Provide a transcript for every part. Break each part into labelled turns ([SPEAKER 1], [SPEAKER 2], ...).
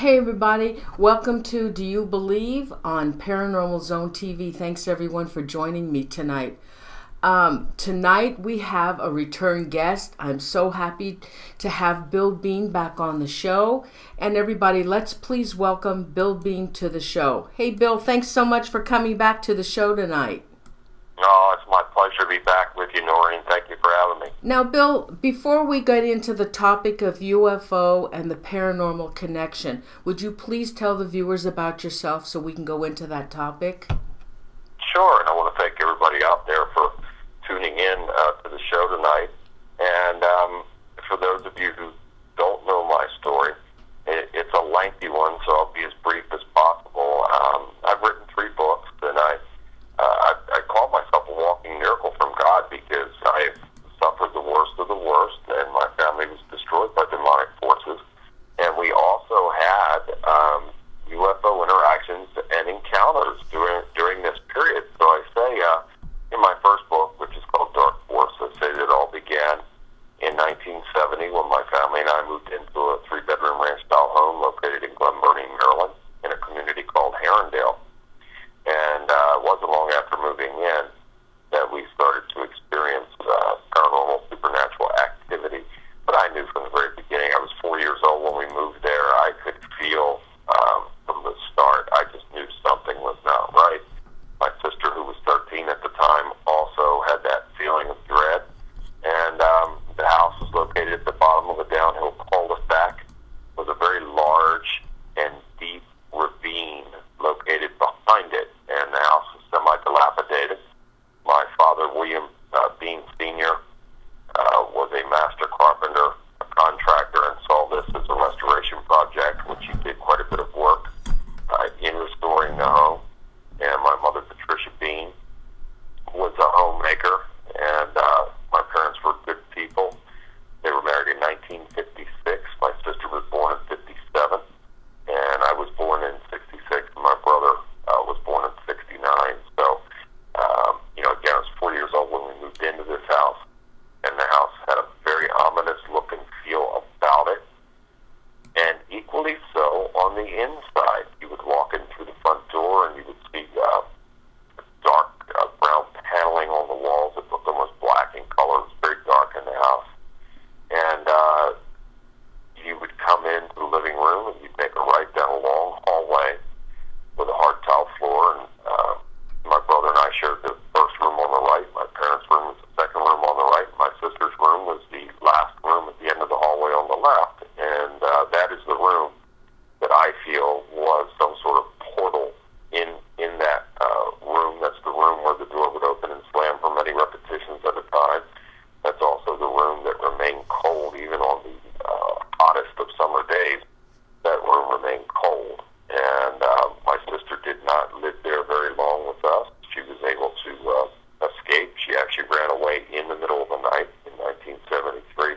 [SPEAKER 1] Hey everybody, welcome to Do You Believe on Paranormal Zone TV. Thanks everyone for joining me tonight. Tonight we have a return guest. I'm so happy to have Bill Bean back on the show. And everybody, let's please welcome Bill Bean to the show. Hey Bill, thanks so much for coming back to the show tonight.
[SPEAKER 2] Oh, it's my pleasure to be back with you, Norene. Thank you for having me.
[SPEAKER 1] Now, Bill, before we get into the topic of UFO and the paranormal connection, would you please tell the viewers about yourself so we can go into that topic?
[SPEAKER 2] Sure, and I want to thank everybody out there for tuning in to the show tonight. And for those of you who don't know my story, it's a lengthy one, so I'll be as brief as possible. I've written 3 books, and I call myself a walking miracle from God because I've suffered the worst of the worst, and my family was destroyed by demonic forces. And we also had UFO interactions and encounters during this period. So I say in my first book, which is called Dark Force, I say that it all began in 1970 when my family and I moved into a 3-bedroom ranch-style home located in Glen Burnie, Maryland, in a community called Herondale. And it wasn't long after moving in that we started to experience paranormal supernatural activity. But I knew from the very beginning, I was 4 years old when we moved there, I could feel from the start, I just knew something was not right. My sister, who was 13 at the time, also had that feeling of dread. And the house was located at the bottom of a downhill cul-de-sac with a very large and deep ravine located behind it, and the house was semi-dilapidated. My father, William Bean Sr., was a master carpenter, a contractor, and saw this as a restoration project, which he did quite a bit of work in restoring the home. And my mother, Patricia Bean, was a homemaker, and my parents were good people. They were married in 1956. My sister was born in 57, and I was born in 66, and my brother was born in 69. So, again, I was 4 years old when we moved into this house, and the house had a very ominous look and feel about it. And equally so on the inside. You would walk in through the front door, and you would see dark brown paneling on the walls. It looked almost black in color. It was very dark in the house. And you would come into the living room, and you'd make a right down a long hallway with a hard tile floor. And my brother and I shared the first room on the right. My parents' room was the second room on the right. My sister's room was the last room at the end of the hallway on the left. And that is the room that I feel was some sort of portal in that room. That's the room where the door would open and slam for many repetitions at a time. That's also the room that remained cold even on the hottest of summer days. That room remained cold. And my sister did not live there very long with us. She was able to escape. She actually ran away in the middle of the night in 1973,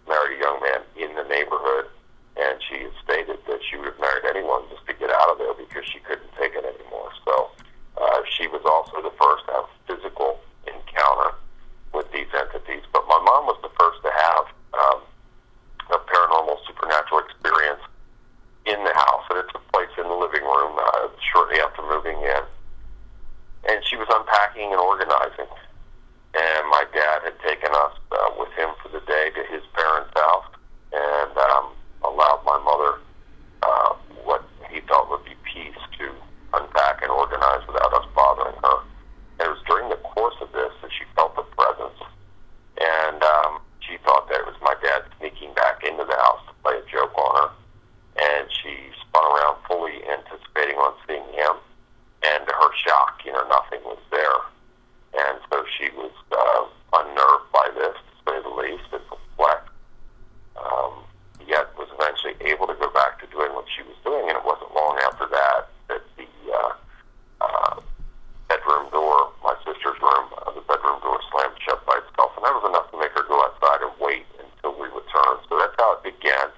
[SPEAKER 2] married a young man in the neighborhood, and she had stated that she would have married anyone just to get out of there because she couldn't take it anymore. So she was also the first to have physical encounter with these entities. But my mom was the first to have a paranormal supernatural experience in the house, and it took place in the living room shortly after moving in. And she was unpacking and organizing. And my dad had taken us with him for the day to his parents' house and allowed my mother what he thought would be peace to unpack and organize without us bothering her. And it was during the course of this that she felt the presence. And she thought that it was my dad sneaking back into the house to play a joke on her. And she spun around fully anticipating on seeing him. And to her shock, nothing was there. And so she was unnerved by this, to say the least, and perplexed. Yet was eventually able to go back to doing what she was doing. And it wasn't long after that that the bedroom door, my sister's room, the bedroom door slammed shut by itself. And that was enough to make her go outside and wait until we returned. So that's how it began.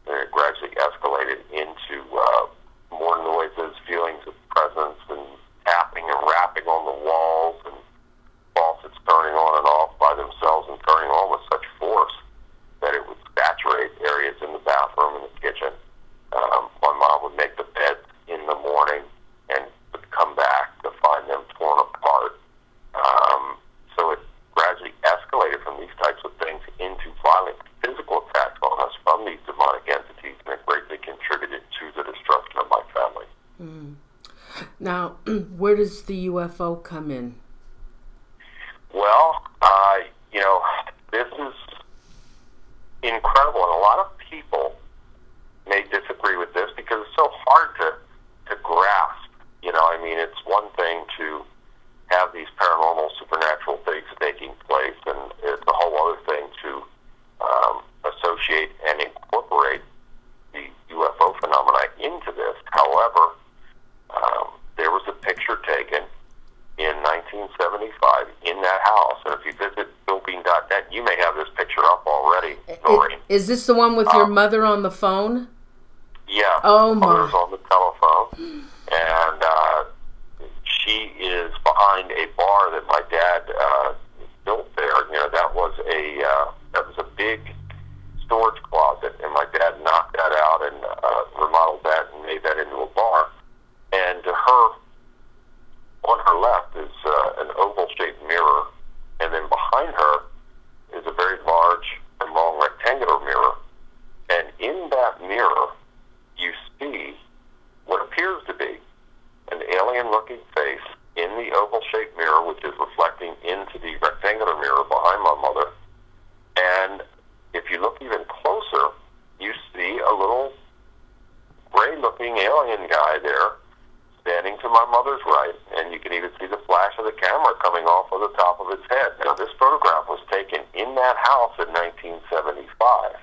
[SPEAKER 2] And it gradually escalated into more noises, feelings of presence, and tapping and rapping on the walls, and faucets turning on and off by themselves and turning on with such force
[SPEAKER 1] where does the UFO come in?
[SPEAKER 2] Well, this is incredible, and a lot of people may disagree with this because it's so hard to grasp. It's one thing to have these paranormal, supernatural things taking place, and it's a whole other thing to associate and incorporate the UFO phenomena into this. However, there was a picture taken in 1975 in that house, and if you visit billbean.net, you may have this picture up already, Norene.
[SPEAKER 1] Is this the one with your mother on the phone?
[SPEAKER 2] Yeah.
[SPEAKER 1] Oh, my.
[SPEAKER 2] Mother's on the telephone, and she is behind a bar that my dad built there. That was a big storage closet, and my dad knocked that out and remodeled that and made that into a bar. And to her, on her left is an oval-shaped mirror, and then behind her is a very large and long rectangular mirror. And in that mirror, you see what appears to be an alien-looking face in the oval-shaped mirror, which is reflecting into the rectangular mirror behind my mother. And if you look even closer, you see a little gray-looking alien guy there standing to my mother's right, and you can even see the flash of the camera coming off of the top of its head. Now, this photograph was taken in that house in 1975.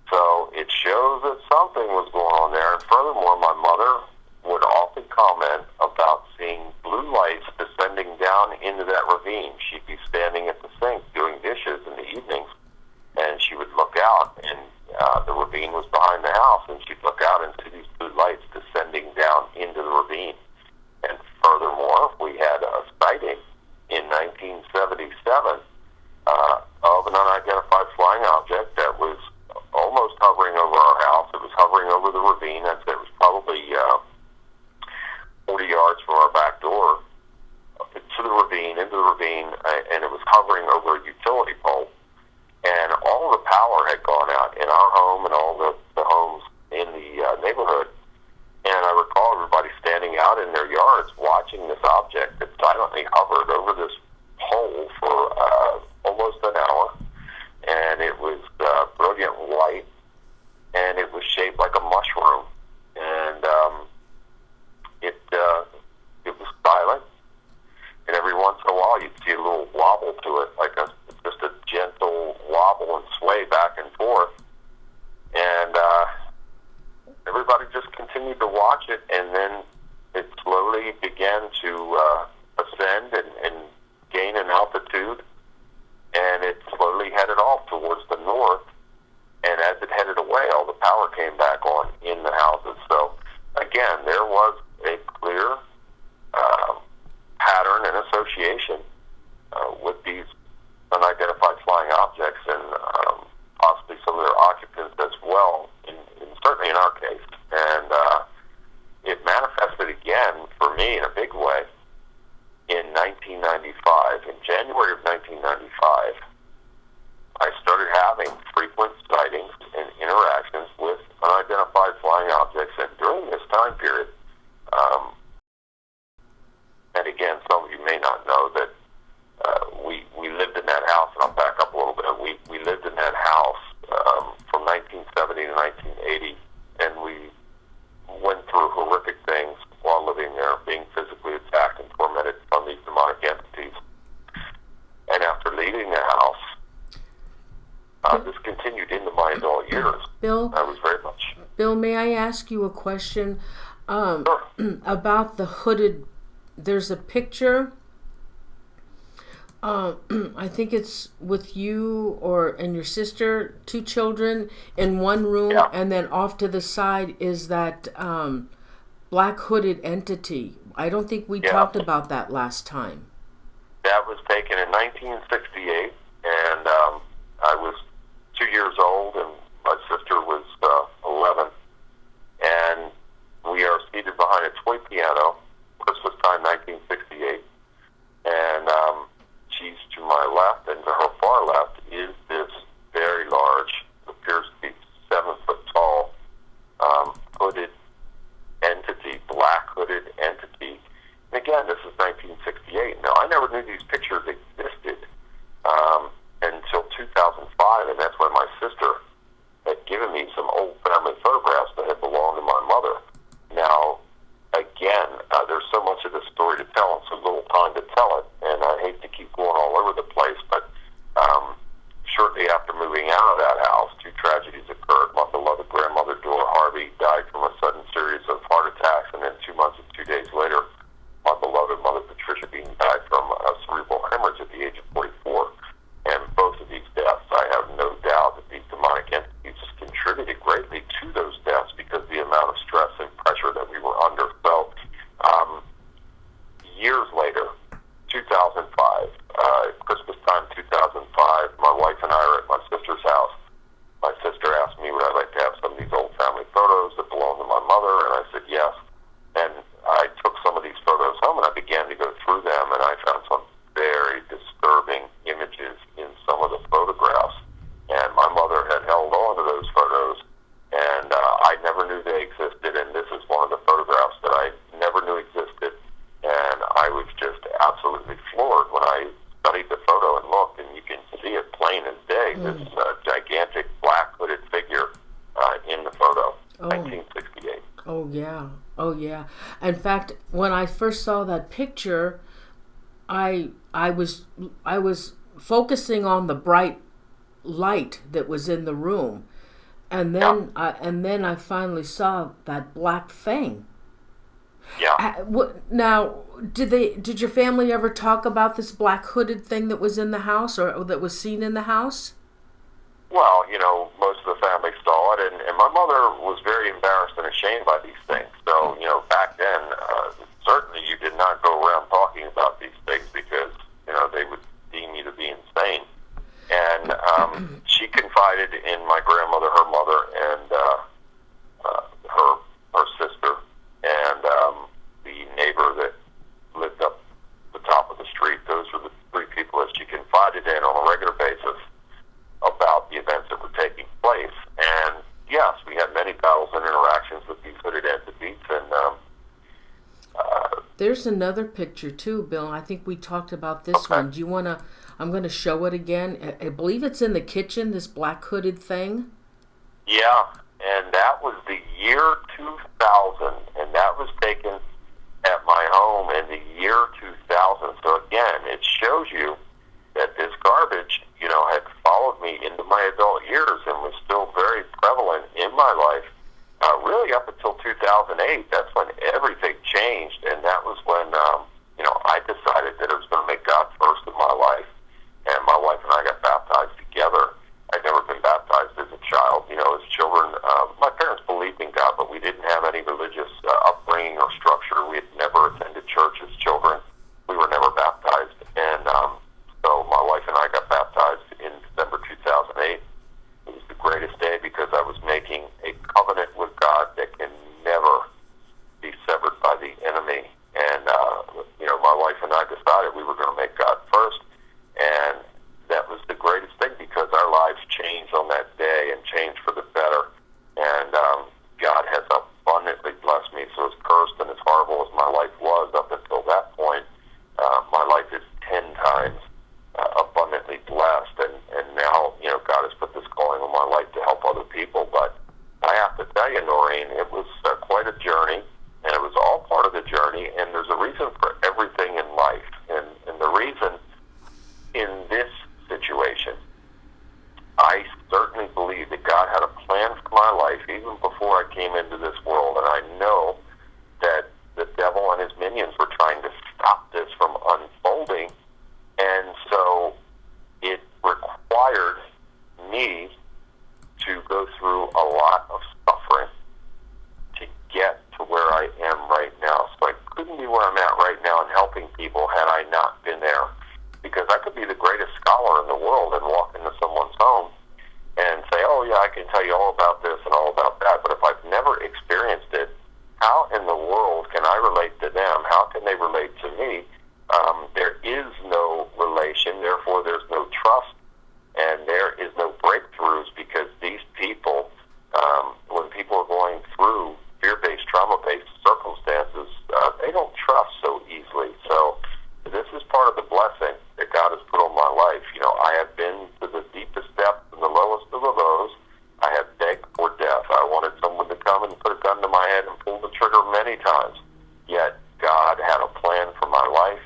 [SPEAKER 2] So it shows that something was going on there. And furthermore, my mother would often comment about seeing blue lights descending down into that ravine. She'd be standing at the sink doing dishes in the evenings, and she would look out, and the ravine was behind the house, and she'd look out and see these blue lights descending down into the ravine. And furthermore, we had a sighting in 1977 of an unidentified flying object that was almost hovering over our house. It was hovering over the ravine. I'd say it was probably 40 yards from our back door to the ravine, into the ravine, and it was hovering over a utility pole. And all the power had gone out in our home and all the homes in the neighborhood. And I recall everybody standing out in their yards watching this object that silently hovered over this pole for almost an hour. And it was brilliant white, and it was shaped like a mushroom. And it was silent, and every once in a while you'd see a little wobble to it, like just a gentle wobble and sway back and forth. And everybody just continued to watch it, and then it slowly began to ascend and gain in altitude, and it slowly headed off towards the north. And as it headed away, all the power came back on in the houses. So again, there was a clear pattern and association with these unidentified flying objects, and possibly some of their occupants as well, certainly in our case. And it manifested again for me in a big way in 1995. In January of 1995, I started having frequent sightings and interactions with unidentified flying objects. And during this time period, and again, some of you may not know that we lived in that house, and I'll back up a little bit. We lived in that house from 1970 to 1980, and we went through horrific things while living there, being physically attacked and tormented from these demonic entities. And after leaving the house, this continued into my adult years.
[SPEAKER 1] Bill,
[SPEAKER 2] I was very much.
[SPEAKER 1] Bill, may I ask you a question
[SPEAKER 2] Sure.
[SPEAKER 1] about the hooded? There's a picture. I think it's with you and your sister, 2 children in one room,
[SPEAKER 2] Yeah.
[SPEAKER 1] and then off to the side is that black hooded entity. I don't think we talked about that last time.
[SPEAKER 2] That was taken in 1968, and I was 2 years old, and my sister was 11. And we are seated behind a toy piano, Christmas time, 1968. And she's to my left, and to her far left is this very large, appears to be 7 foot tall, hooded entity, black hooded entity. And again, this is 1968. Now, I never knew these pictures existed until 2005, and that's when my sister had given me some old family photographs that had belonged to my mother. Now, again, there's so much of this story to tell and so little time to tell it, and I hate to keep going all over the place, but shortly after moving out of that house, two tragedies occurred. My beloved grandmother, Dora Harvey, died from a sudden series of heart attacks, and then 2 months and 2 days later, my beloved mother, Patricia Bean, died from a cerebral hemorrhage at the age of 44. And both of these deaths, I have no doubt that these demonic entities contributed greatly to those deaths because of the amount of stress and pressure that we were under. So, years later, 2005, Christmas time 2005, my wife and I are at my sister's house. My sister asked me would I like to have some of these old family photos that belong to my mother, and I said yes. And I took some of these photos home and I began to go through them, and I found some very disturbing images in some of the photographs. And my mother had held on to those photos, and I never knew they existed, and this is one of the photographs that I never knew existed. And I was just absolutely floored when I studied the photo and looked, and you can see it plain as day, this gigantic black hooded figure in the photo, 1968.
[SPEAKER 1] Oh, yeah. Oh, yeah. In fact, when I first saw that picture, I was focusing on the bright light that was in the room, and then I finally saw that black thing.
[SPEAKER 2] Yeah.
[SPEAKER 1] Now, did your family ever talk about this black hooded thing that was in the house or that was seen in the house?
[SPEAKER 2] Well, most of the family saw it, and my mother was very embarrassed and ashamed by these things. So, back then, certainly you did not go around talking about these things because, they would deem you to be insane. And she confided in my grandmother, her mother, and her sister, and the neighbor that lived up the top of the street. Those were the three people that she confided in on a regular basis about the events that were taking place. And yes, we had many battles and interactions with these hooded entities. And
[SPEAKER 1] there's another picture too, Bill. I think we talked about this one. Do you want to? I'm going to show it again. I believe it's in the kitchen. This black hooded thing.
[SPEAKER 2] Yeah, and that was the year 2000, and that was taken at my home in the year 2000. So again, it shows you that this garbage, had followed me into my adult years and was still very prevalent in my life, really up until 2008. That's when everything changed, and that was when, I decided that I was going to make God first in my life, and my wife and I got baptized together. I'd never been baptized as a child. As children, my parents believed in God, but we didn't have any religious upbringing or structure. We had never attended church as children. We were never baptized, and so my wife and I got baptized in December 2008. It was the greatest day because I was making a covenant with God that can never be severed by the enemy. And, my wife and I decided we were going to make God first. And that was the greatest thing because our lives changed on that day and changed for the better. And God has abundantly blessed me. So as cursed and as horrible as my life was up until that point, my life is 10 times abundantly blessed. And now, God has put this calling on my life to help other people. But I have to tell you, Norene, it was quite a journey. And it was all part of the journey. And there's a reason for everything in life. And the reason in this situation, I certainly believe that God had a plan for my life even before I came into this world. And I know that the devil and his minions were trying to stop this from unfolding. And so it required me to go through a lot of suffering to get to where I am right now. So I couldn't be where I'm at right now and helping people had I not been there. Because I could be the greatest scholar in the world and walk into someone's home and say, oh yeah, I can tell you all about this and all about that. But if I've never experienced it, how in the world can I relate to them? How can they relate to me? There is no relation, therefore there's no trust, and there is no breakthroughs because these people, when people are going through fear-based, trauma-based circumstances, they don't trust so easily. part of the blessing that God has put on my life. You know, I have been to the deepest depths and the lowest of the lows. I have begged for death. I wanted someone to come and put a gun to my head and pull the trigger many times. Yet God had a plan for my life,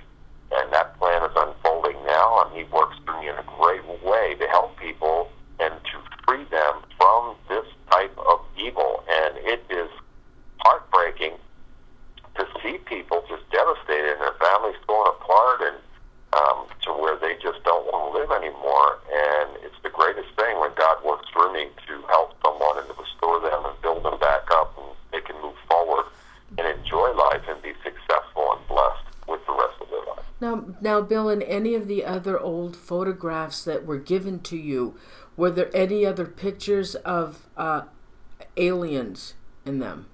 [SPEAKER 2] and that plan is unfolding now, and He works through me in a great way to help people and to free them from this type of evil. And it is heartbreaking to see people just devastated and their families torn apart, and to where they just don't want to live anymore. And it's the greatest thing when God works through me to help someone and to restore them and build them back up, and they can move forward and enjoy life and be successful and blessed with the rest of their life.
[SPEAKER 1] Now, Bill, in any of the other old photographs that were given to you, were there any other pictures of aliens in them?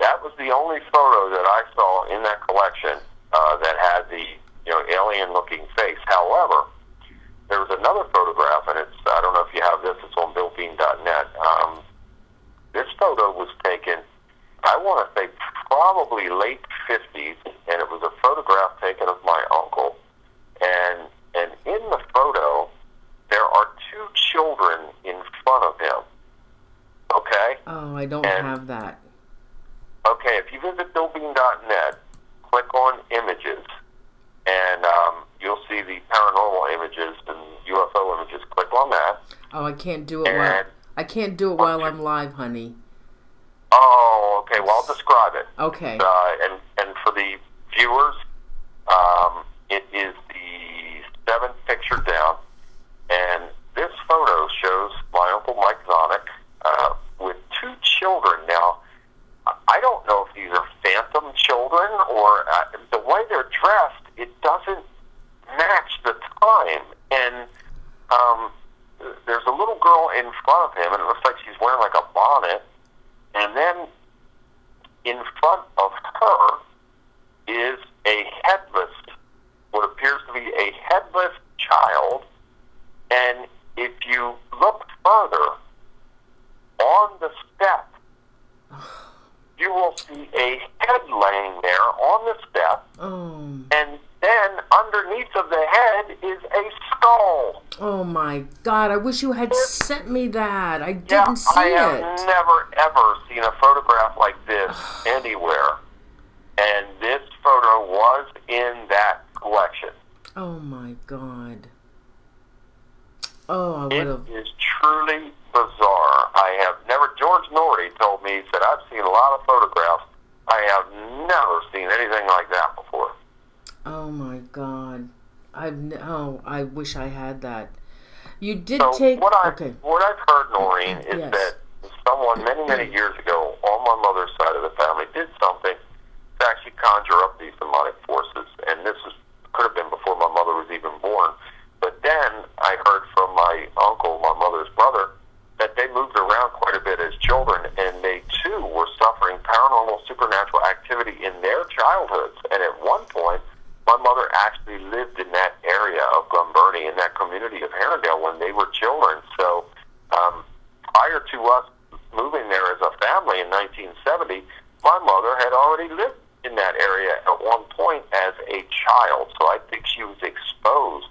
[SPEAKER 2] That was the only photo that I saw in that collection that had the alien-looking face. However, there was another photograph, and it's, I don't know if you have this, it's on BillBean.net. This photo was taken, I want to say, probably late 50s, and it was a photograph taken of my uncle. And in the photo, there are two children in front of him. Okay?
[SPEAKER 1] Oh, I don't have that.
[SPEAKER 2] Okay, if you visit BillBean.net, click on images, and you'll see the paranormal images and UFO images. Click on that.
[SPEAKER 1] Oh, I can't do it while I'm live, honey.
[SPEAKER 2] Oh, okay. Well, I'll describe it.
[SPEAKER 1] Okay.
[SPEAKER 2] And for the viewers, it is the 7th picture down, and this photo shows my Uncle Mike Zonick with two children. Now, I don't know if these are phantom children or the way they're dressed, it doesn't match the time. And there's a little girl in front of him, and it looks like she's wearing like a bonnet. And then in front of her is a headless, what appears to be a headless child. And if you look further on the step, you will see a head laying there on the step, and then underneath of the head is a skull.
[SPEAKER 1] Oh my God, I wish you had sent me that. I didn't see it.
[SPEAKER 2] I have never, ever seen a photograph like this anywhere, and this photo was in that collection.
[SPEAKER 1] Oh my God. Oh, I would have.
[SPEAKER 2] It is truly bizarre. I have never, George Norene told me, he said, I've seen a lot of photographs. I have never seen anything like that before.
[SPEAKER 1] Oh my God. I wish I had that. You did
[SPEAKER 2] so
[SPEAKER 1] take...
[SPEAKER 2] What I've heard, Norene, is that someone many years ago on my mother's side of the family did something to actually conjure up these demonic forces. And this could have been before my mother was even born. But then I heard from my uncle, my mother's brother, that they moved around quite a bit as children, and they too were suffering paranormal supernatural activity in their childhoods. And at one point, my mother actually lived in that area of Glen Burnie, in that community of Herondale, when they were children. So prior to us moving there as a family in 1970, my mother had already lived in that area at one point as a child. So I think she was exposed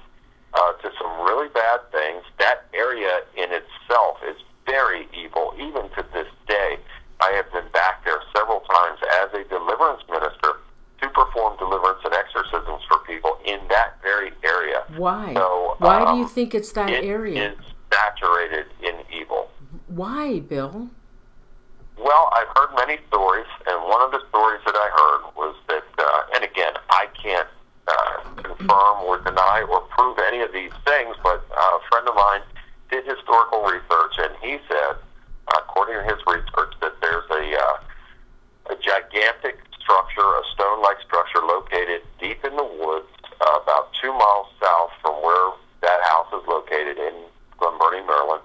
[SPEAKER 2] to some really bad things. That area in itself is very evil, even to this day. I have been back there several times as a deliverance minister to perform deliverance and exorcisms for people in that very area.
[SPEAKER 1] Why?
[SPEAKER 2] So,
[SPEAKER 1] why do you think it's that area?
[SPEAKER 2] It is saturated in evil.
[SPEAKER 1] Why, Bill?
[SPEAKER 2] Well, I've heard many stories, and one of the stories that I heard was that, and again, I can't confirm or deny or prove any of these things, but a friend of mine did historical research, and he said, according to his research, that there's a gigantic structure, a stone-like structure located deep in the woods, about 2 miles south from where that house is located in Glen Burnie, Maryland.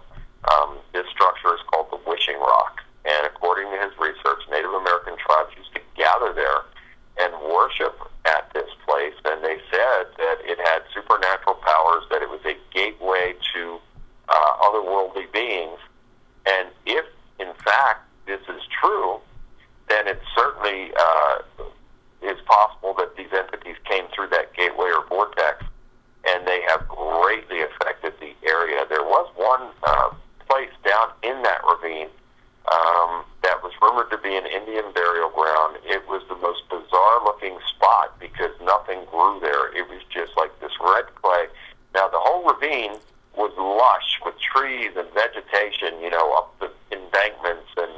[SPEAKER 2] This structure is called the Wishing Rock, and according to his research, Native American tribes used to gather there and worship at this place, and they said that it had supernatural powers, that it was a gateway to otherworldly beings. And if, in fact, this is true, then it certainly is possible that these spot because nothing grew there. It was just like this red clay. Now, the whole ravine was lush with trees and vegetation, up the embankments, and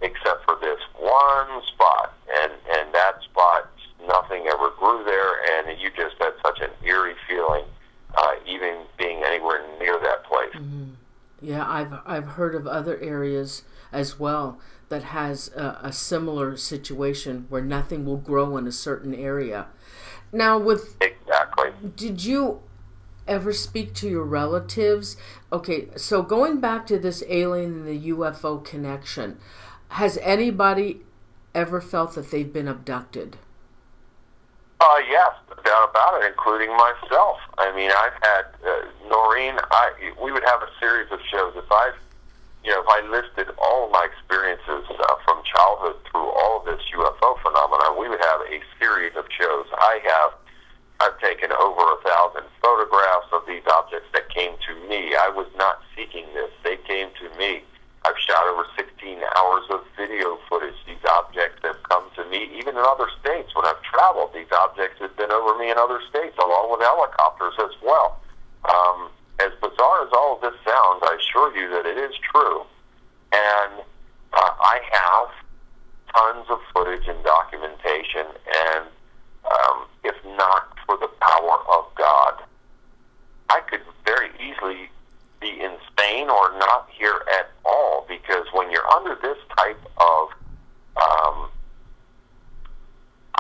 [SPEAKER 2] except for this one spot. And that spot, nothing ever grew there, and you just had such an eerie feeling, even being anywhere near that place.
[SPEAKER 1] Mm-hmm. Yeah, I've heard of other areas as well that has a similar situation where nothing will grow in a certain area. Now,
[SPEAKER 2] Exactly.
[SPEAKER 1] Did you ever speak to your relatives? Okay, so going back to this alien and the UFO connection, has anybody ever felt that they've been abducted?
[SPEAKER 2] Yes, no doubt about it, including myself. I mean, I've had Norene. We would have a series of shows. If I listed all of my experiences from childhood through all of this UFO phenomenon, we would have a series of shows. I've taken over 1,000 photographs of these objects that came to me. I was not seeking this; they came to me. I've shot over 16 hours of video footage. These objects have come to me, even in other states. When I've traveled, these objects have been over me in other states, along with helicopters as well. As bizarre as all of this sounds, I assure you that it is true. And I have tons of footage and documentation, and if not for the power of God, I could very easily be insane or not here at all, because when you're under this type of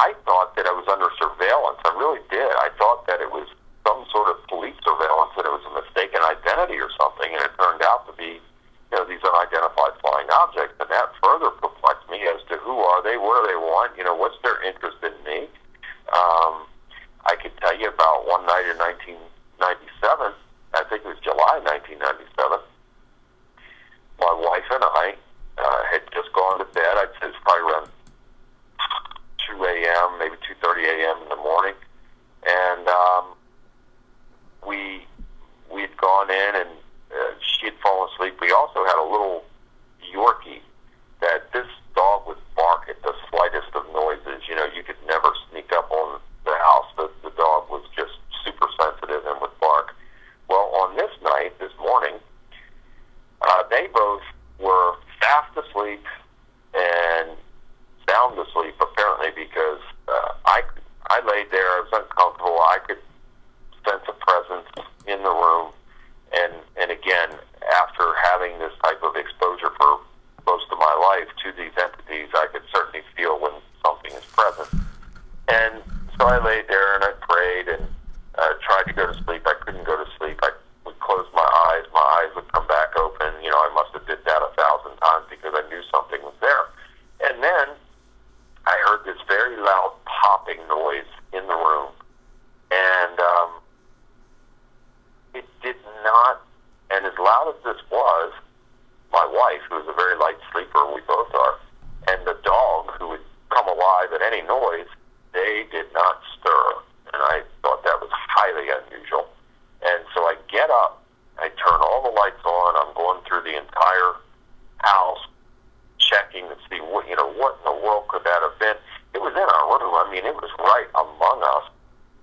[SPEAKER 2] I thought that I was under surveillance. I really did. I thought that it was some sort of police surveillance, that it was a mistaken identity or something, and it turned out to be these unidentified flying objects, and that further perplexed me as to who are they, what do they want, what's their interest in me. I could tell you about one night in 1997, I think it was July 1997, my wife and I had just gone to bed. I'd say it was probably around 2 a.m., maybe 2:30 a.m. in the morning, and we had gone in, and she had fallen asleep. We also had a little Yorkie that this dog would bark at the slightest of noises. You could never sneak up on the house. The dog was just super sensitive and would bark. Well, on this night, this morning, they both were fast asleep and sound asleep, apparently, because I laid there. I was uncomfortable. I could sense a presence in the room. And again, after having this type of exposure for most of my life to these entities, I could certainly feel when something is present. And so I laid there and I prayed and tried to go to sleep. I couldn't go to sleep. I would close my eyes. My eyes would come back open. I must have did that 1,000 times because I knew something was there. And then I heard this very loud popping noise in the room. And it did not, and as loud as this was, my wife, who is a very light sleeper, we both are, and the dog, who would come alive at any noise, they did not stir. And I thought that was highly unusual. And so I get up, I turn all the lights on, I'm going through the entire house, checking to see what in the world could that have been. It was in our room. I mean, it was right among us,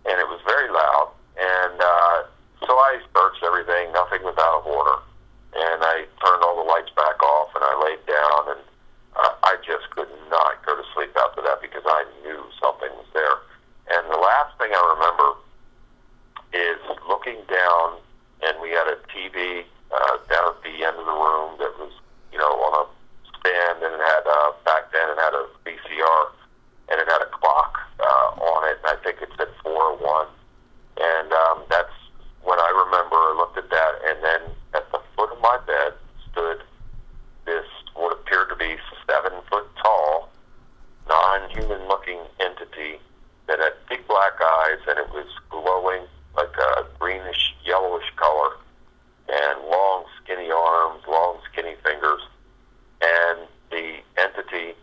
[SPEAKER 2] and it was very loud. And so I searched everything. Nothing was out of order. And I turned all the lights back off, and I laid down, and I just could not go to sleep after that because I knew something was there. And the last thing I remember is looking down, and we had a TV down at the end of the room that was, on a stand, and it had, back then, it had a VCR, and it had a clock on it, and I think it said 4:01. And that's when I remember I looked at that, and then at the foot of my bed stood this, what appeared to be 7-foot tall, non-human looking entity that had big black eyes, and it was glowing like a greenish, yellowish color, and long, skinny arms, long, skinny fingers. And the entity,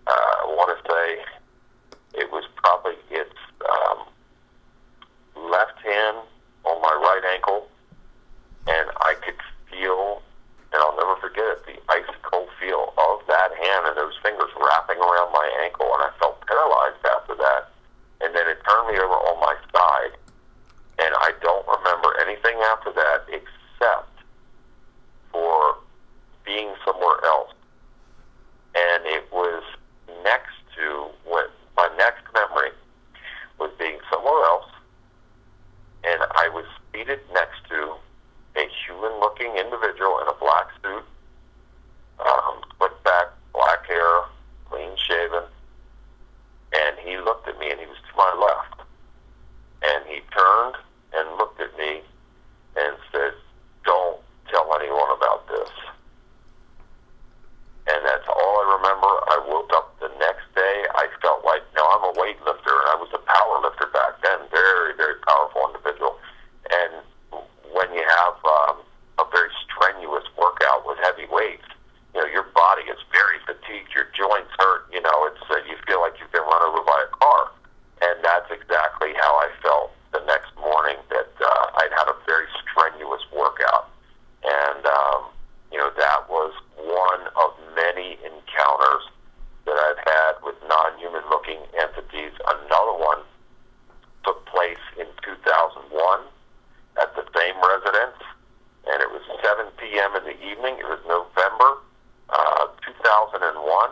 [SPEAKER 2] I want to say, it was probably its left hand on my right ankle, and I could feel, and I'll never forget it, the ice cold feel of that hand and those fingers wrapping around my ankle, and I felt paralyzed after that. back then, very, very powerful individual. And when you have a very strenuous workout with heavy weights, your body is very fatigued, your joints hurt, it's you feel like you've been run over by a car. And that's exactly how I felt the next morning, that I'd had a very strenuous workout. And, that was one of many encounters that I've had with non-human looking entities. Another one took place in 2001 at the same residence, and it was 7 p.m. in the evening. It was November 2001,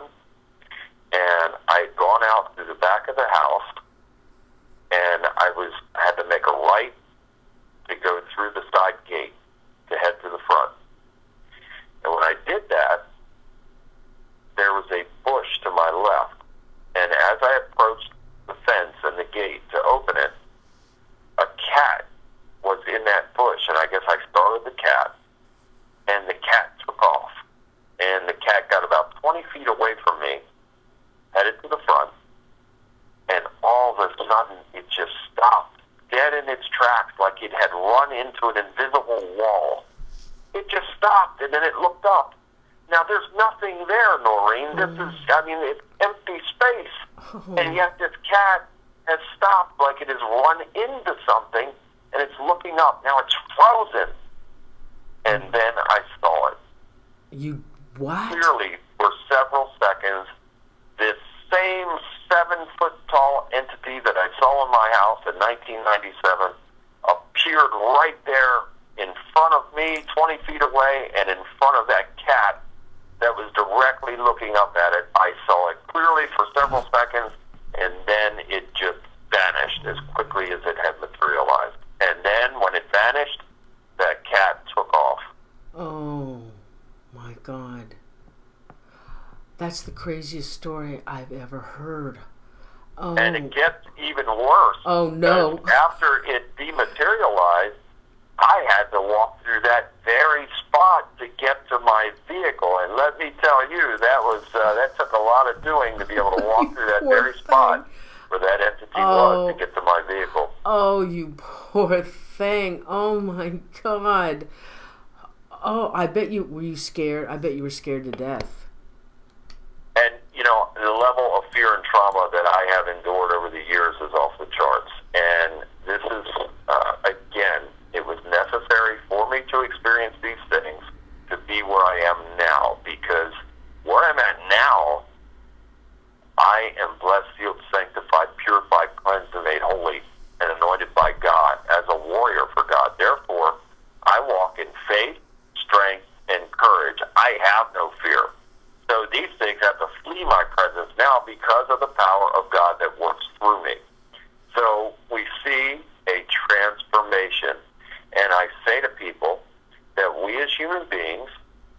[SPEAKER 2] and I had gone out through the back of the house, and I had to make a right to go through the side gate to head to the front. And when I did that, there was a bush to my left, and as I approached the fence and the gate to open it, a cat was in that bush, and I guess I started the cat, and the cat took off. And the cat got about 20 feet away from me, headed to the front, and all of a sudden it just stopped, dead in its tracks, like it had run into an invisible wall. It just stopped, and then it looked up. Now, there's nothing there, Norene. It's empty space. And yet this cat has stopped like it has run into something, and it's looking up. Now it's frozen. And then I saw it.
[SPEAKER 1] What?
[SPEAKER 2] Clearly, for several seconds, this same 7-foot-tall entity that I saw in my house in 1997 appeared right there in front of me, 20 feet away, and in front of that cat that was directly looking up at it. I saw it clearly for several seconds, and then it just vanished as quickly as it had materialized. And then when it vanished, that cat took off.
[SPEAKER 1] Oh, my God. That's the craziest story I've ever heard. Oh.
[SPEAKER 2] And it gets even worse.
[SPEAKER 1] Oh, no.
[SPEAKER 2] After it dematerialized, I had to walk through that very spot to get to my vehicle. And let me tell you, that took a lot of doing to be able to walk through that very spot where that entity was to get to my vehicle.
[SPEAKER 1] Oh, you poor thing. Oh, my God. Oh, were you scared? I bet you were scared to death.
[SPEAKER 2] And, the level of fear and trauma that I have endured over the years is off the charts. And this is, again, it was necessary for me to experience these things to be where I am now, because where I'm at now, I am blessed, sealed, sanctified, purified, cleansed, and made holy, and anointed by God as a warrior for God. Therefore, I walk in faith, strength, and courage. I have no fear. So these things have to flee my presence now because of the power of God that works through me. So we see a transformation. And I say to people that we as human beings,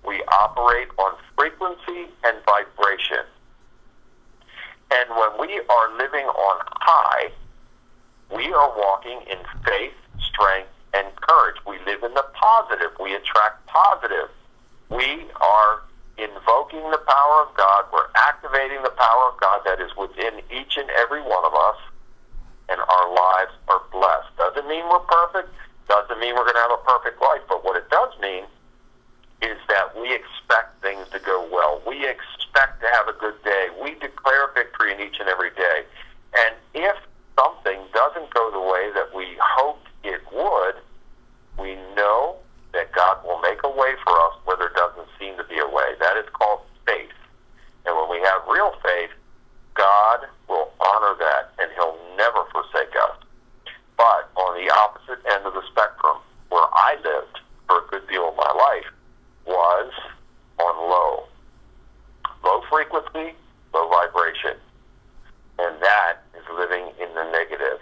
[SPEAKER 2] we operate on frequency and vibration. And when we are living on high, we are walking in faith, strength, and courage. We live in the positive. We attract positive. We are invoking the power of God. We're activating the power of God that is within each and every one of us, and our lives are blessed. Doesn't mean we're perfect. Doesn't mean we're going to have a perfect life. But what it does mean is that we expect things to go well. We expect to have a good day. We declare victory in each and every day. And if something doesn't go the way that we hoped it would, we know that God will make a way for us where there doesn't seem to be a way. That is called faith. And when we have real faith, God will honor that, and He'll never forsake us. But on the opposite end of the spectrum, where I lived for a good deal of my life, was on low frequency, low vibration. And that is living in the negative.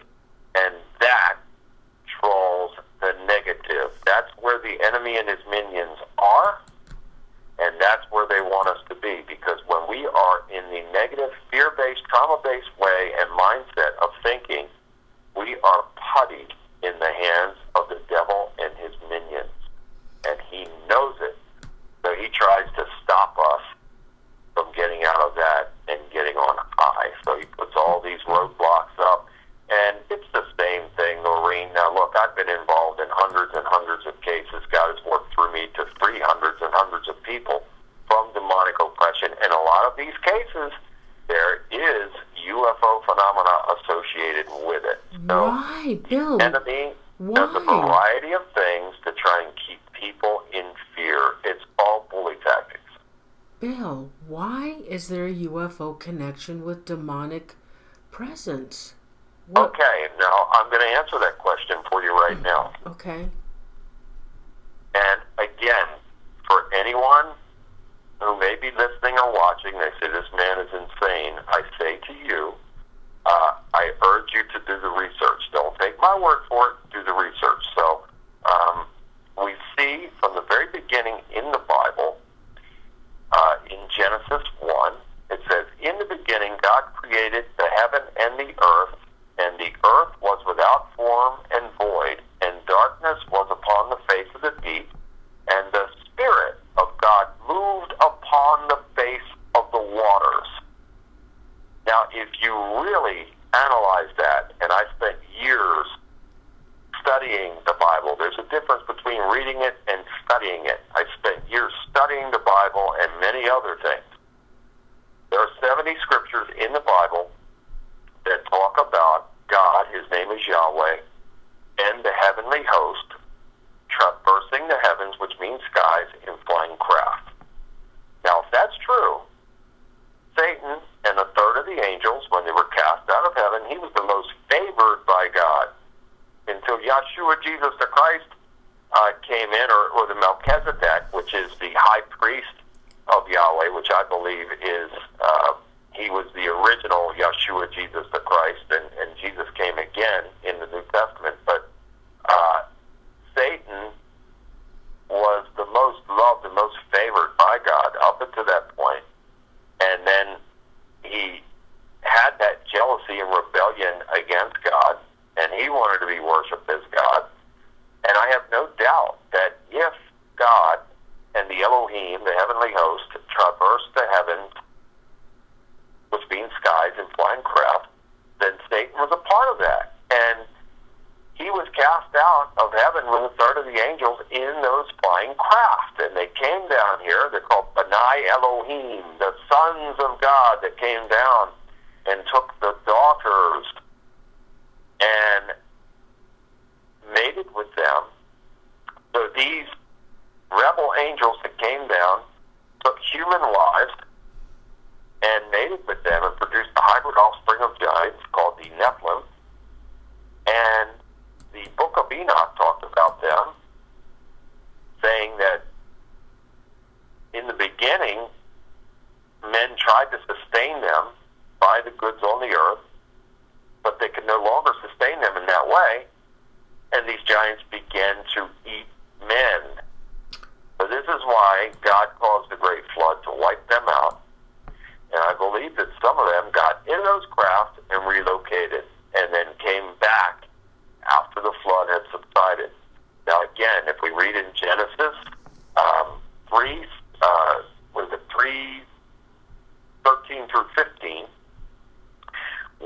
[SPEAKER 2] and hundreds of cases. God has worked through me to free hundreds and hundreds of people from demonic oppression. And a lot of these cases, there is UFO phenomena associated with it. So,
[SPEAKER 1] why, Bill?
[SPEAKER 2] enemy
[SPEAKER 1] Why?
[SPEAKER 2] does a variety of things to try and keep people in fear. It's all bully tactics.
[SPEAKER 1] Bill, why is there a UFO connection with demonic presence? What?
[SPEAKER 2] Okay, now I'm going to answer that question for you right now.
[SPEAKER 1] Okay.
[SPEAKER 2] And again, for anyone who may be listening or watching, they say this man is insane, I say to you, I urge you to do the research. Don't take my word for it, do the research. So we see from the very beginning in the Bible, in Genesis 1, it says, in the beginning God created the heaven and the earth was without form and void, and darkness was upon the face of the deep, and the Spirit of God moved upon the face of the waters. Now, if you really analyze that, and I spent years studying the Bible, there's a difference between reading it and studying it. I spent years studying the Bible and many other things. There are 70 scriptures in the Bible that talk about God, his name is Yahweh, and the heavenly host traversing the heavens, which means skies, in flying craft. Now, if that's true, Satan and a third of the angels, when they were cast out of heaven, he was the most favored by God until Yeshua, Jesus the Christ, came in, or the Melchizedek, which is the high priest of Yahweh, which I believe is, he was the original Yeshua, Jesus the Christ, and Jesus came again in the New Testament. But Satan was the most loved and most favored by God up until that point. And then he had that jealousy and rebellion against God, and he wanted to be worshipped as God. And I have no doubt that if God and the Elohim, the heavenly host, traversed the heavens, which means skies and flying craft, then Satan was a part of that. And he was cast out of heaven with a third of the angels in those flying craft. And they came down here. They're called B'nai Elohim, the sons of God that came down and took the daughters and mated with them. So these rebel angels that came down took human lives and mated with them and produced a hybrid offspring of giants called the Nephilim. And the book of Enoch talked about them, saying that in the beginning, men tried to sustain them by the goods on the earth, but they could no longer sustain them in that way, and these giants began to eat men. So this is why God caused the great flood to wipe them out. And I believe that some of them got in those craft and relocated and then came back after the flood had subsided. Now again, if we read in Genesis 3:13 through 15,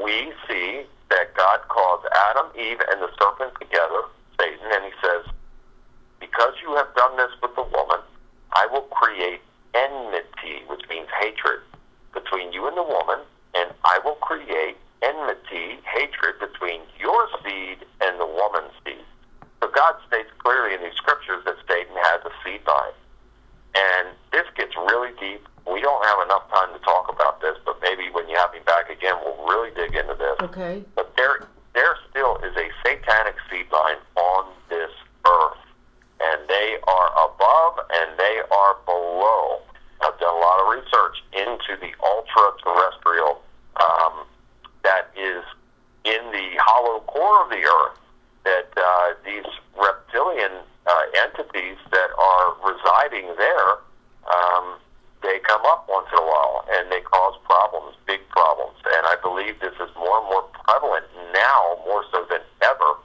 [SPEAKER 2] we see that God calls Adam, Eve, and the serpent together, Satan, and he says, because you have done this with the woman, I will create enmity, which means hatred, between you and the woman, and I will create enmity, hatred, between your seed and the woman's seed. So God states clearly in these scriptures that Satan has a seed line. And this gets really deep. We don't have enough time to talk about this, but maybe when you have me back again, we'll really dig into this.
[SPEAKER 1] Okay.
[SPEAKER 2] But there still is a satanic seed line on this earth. And they are above and they are below. I've done a lot of research into the ultra-terrestrial that is in the hollow core of the earth, that these reptilian entities that are residing there, they come up once in a while and they cause problems, big problems. And I believe this is more and more prevalent now, more so than ever,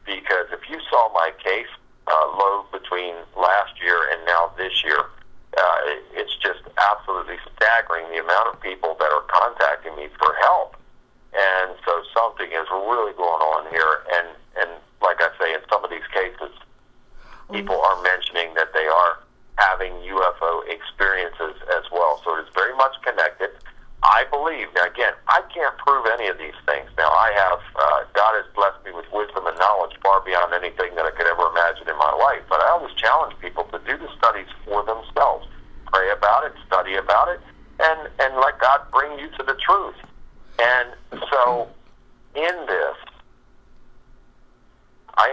[SPEAKER 2] because if you saw my case load between last year and now this year, it's just absolutely staggering the amount of people that are contacting me for help. And so something is really going on here. And like I say, in some of these cases,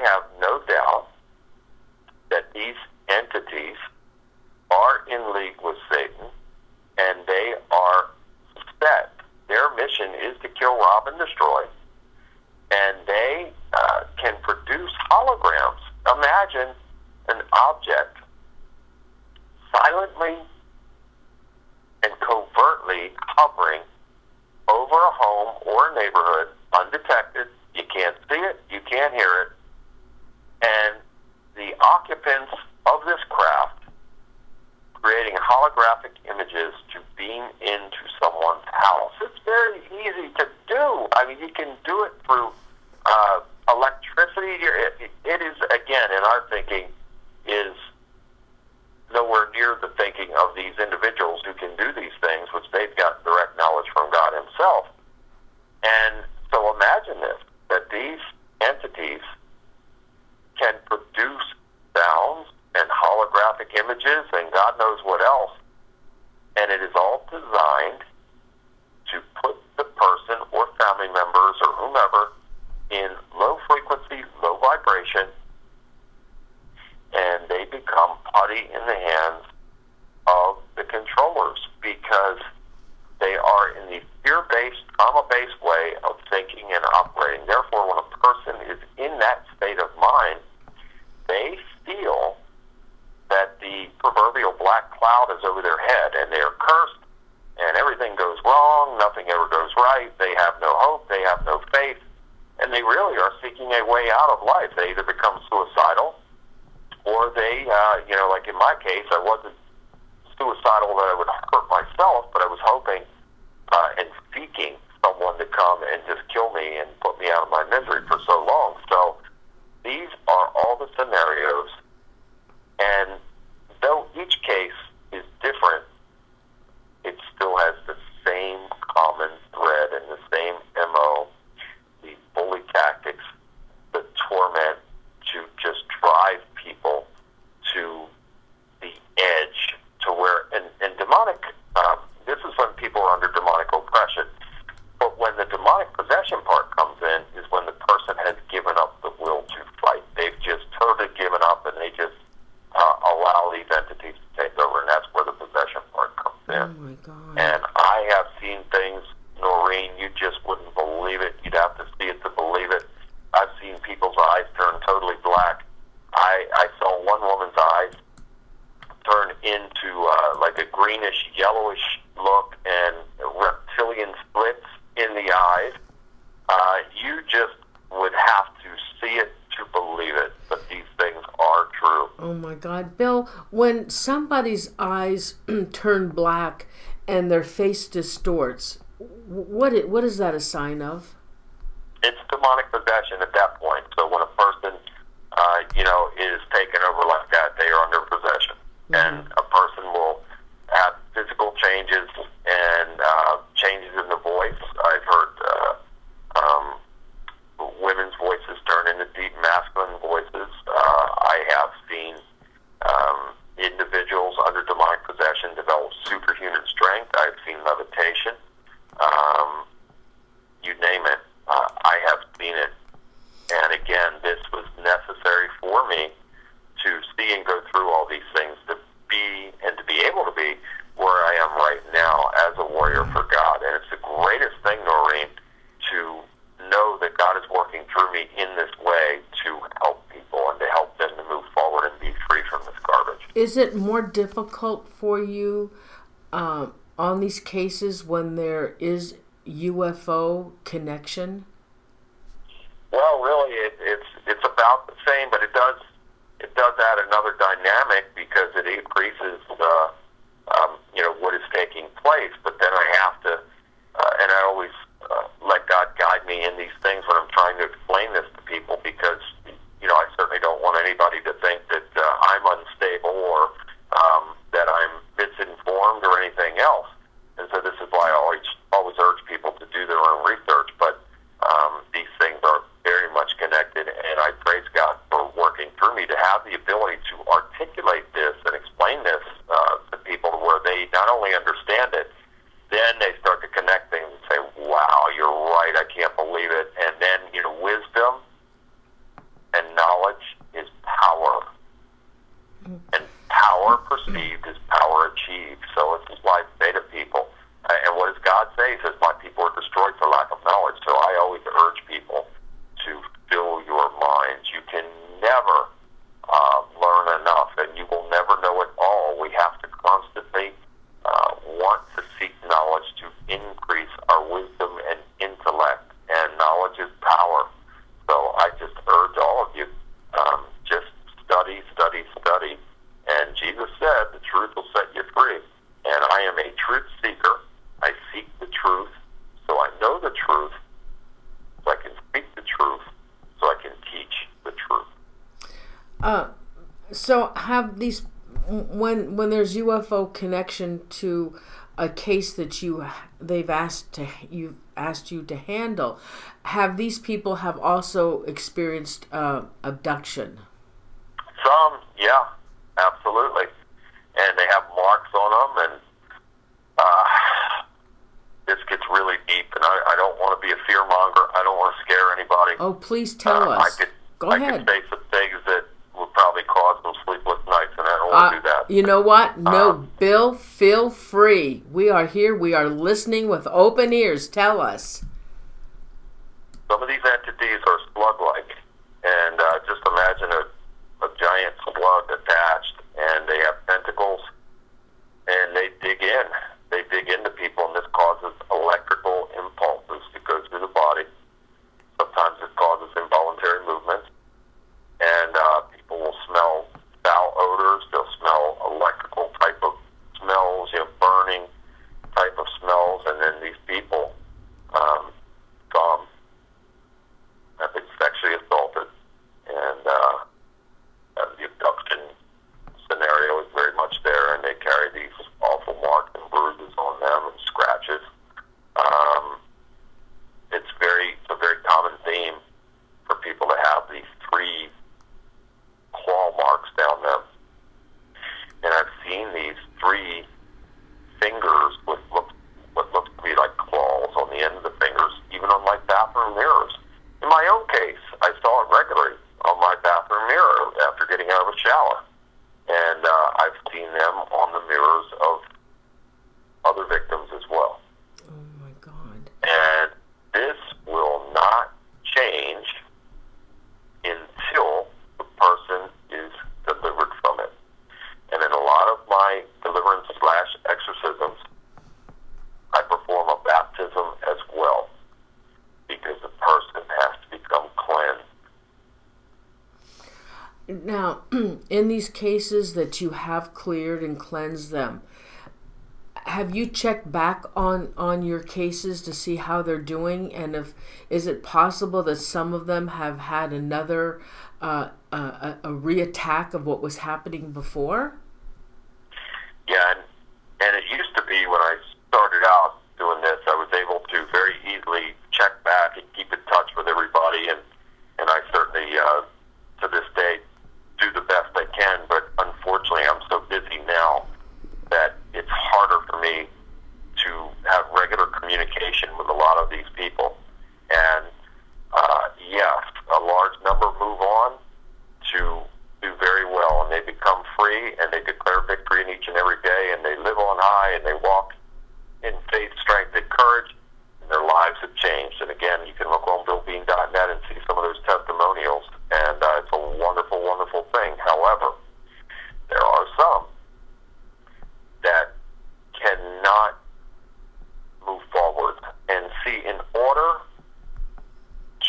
[SPEAKER 2] I have no doubt that these entities are in league with Satan, and they are set. Their mission is to kill, rob, and destroy, and they can produce holograms. Imagine an object silently and covertly hovering over a home or a neighborhood, undetected. You can't see it, you can't hear it, and the occupants of this craft creating holographic images to beam into someone's house. It's very easy to do. I mean, you can do it through electricity. It is, again, in our thinking, is nowhere near the thinking of these individuals who can do these things, which they've got direct knowledge from God himself. And so imagine this, that these entities can produce sounds and holographic images and God knows what else. And it is all designed to put the person or family members or whomever in low frequency, low vibration, and they become putty in the hands of the controllers because they are in the fear-based, trauma-based way of thinking and operating. Therefore, when a person is in that state of mind, they feel that the proverbial black cloud is over their head and they are cursed and everything goes wrong, nothing ever goes right, they have no hope, they have no faith, and they really are seeking a way out of life. They either become suicidal or they, like in my case, I wasn't suicidal that I would hurt myself, but I was hoping and seeking someone to come and just kill me and put me out of my misery for so long. So these are all the scenarios, and though each case is different, it still has the same common thread and the same MO, the bully tactics, the torment to just drive people to the edge to where, and demonic, this is when people are under demonic oppression, but when the demonic possession part comes in is when the person has given up the will to fight. They've just totally given up and they just allow these entities to take over, and that's where the possession part comes in.
[SPEAKER 1] Oh my God.
[SPEAKER 2] And I have seen things, Norene, you just wouldn't believe it. You'd have to see it to believe it. I've seen people's eyes turn totally black. I saw one woman's eyes turn into like a greenish, yellowish look and reptilian slits in the eyes. You just would have to see it to believe it, but these things are true.
[SPEAKER 1] Oh my God. Bill, when somebody's eyes turn black and their face distorts, what is that a sign of?
[SPEAKER 2] It's demonic possession at that point. So when a person, is taken over like that, they are under possession. Mm-hmm. And a person will have physical changes and changes in the voice. I've heard women's voices turn into deep masculine voices. I have seen individuals under demonic possession develop superhuman strength. I've seen levitation. You name it. I have seen it. And again, this was necessary for me to see and go through all these things to be and to be able to be where I am right now as a warrior for God. And it's the greatest thing, Norene, to know that God is working through me in this way to help people and to help them to move forward and be free from this garbage.
[SPEAKER 1] Is it more difficult for you on these cases when there is UFO connection?
[SPEAKER 2] Well, really, it's about the same, but it does add another dynamic because it increases what is taking place. But then I have to, and I always let God guide me in these things when I'm trying to explain this to people because I certainly don't want anybody to think that I'm unstable or that I'm misinformed or anything else. And so this is why I always urge people to do their own research. But these things are very much connected, and I praise God for working through me to have the ability to articulate this and explain this to people where they not only understand it, then they start to connect things and say, wow, you're right, I can't believe it. And then, wisdom and knowledge
[SPEAKER 1] So have these, when there's UFO connection to a case that you've asked you to handle, have these people have also experienced abduction?
[SPEAKER 2] Some, yeah, absolutely, and they have marks on them, and this gets really deep, and I don't want to be a fear monger. I don't want to scare anybody.
[SPEAKER 1] Oh, please tell us. Go ahead.
[SPEAKER 2] I could say some things that would probably cause some sleepless nights, and I don't want to do that.
[SPEAKER 1] You know what? No, Bill, feel free. We are here. We are listening with open ears. Tell us.
[SPEAKER 2] Some of these entities are slug-like, and just imagine a giant slug attached, and they have tentacles, and they dig in. They dig into people, and this causes electrical impulses to go through the body. Sometimes it causes involuntary movements, and people will smell foul odors. They'll smell electrical type of smells, burning type of smells, and then these people have been sexually assaulted, and the abduction scenario is very much there, and they carry these awful marks and bruises on them and scratches. It's a very common theme for people to have these 3 claw marks down them. And I've seen these 3 fingers with what looks to be like claws on the end of the fingers, even on my bathroom mirrors. In my own case, I saw it regularly on my bathroom mirror after getting out of a shower. And I've seen them on the mirrors of other victims as well.
[SPEAKER 1] Oh, my God.
[SPEAKER 2] And this will not change until the person is delivered from it. And in a lot of my deliverance/exorcisms, I perform a baptism as well, because the person has to become cleansed.
[SPEAKER 1] Now, in these cases that you have cleared and cleansed them, have you checked back on your cases to see how they're doing, and is it possible that some of them have had another a reattack of what was happening before?
[SPEAKER 2] Yeah, and it used to be when I started out doing this, I was able to very easily check back and keep in touch with everybody, and I certainly to this day do the best I can, but unfortunately I'm so busy now that it's harder for me to have regular communication with a lot of these people. And yes, a large number move on to do very well, and they become free, and they declare victory in each and every day, and they live on high, and they walk in faith, strength, and courage, and their lives have changed. And again, you can look on BillBean.net and see some of those testimonials, and it's a wonderful, wonderful thing. However, there are some that cannot move forward. And see, in order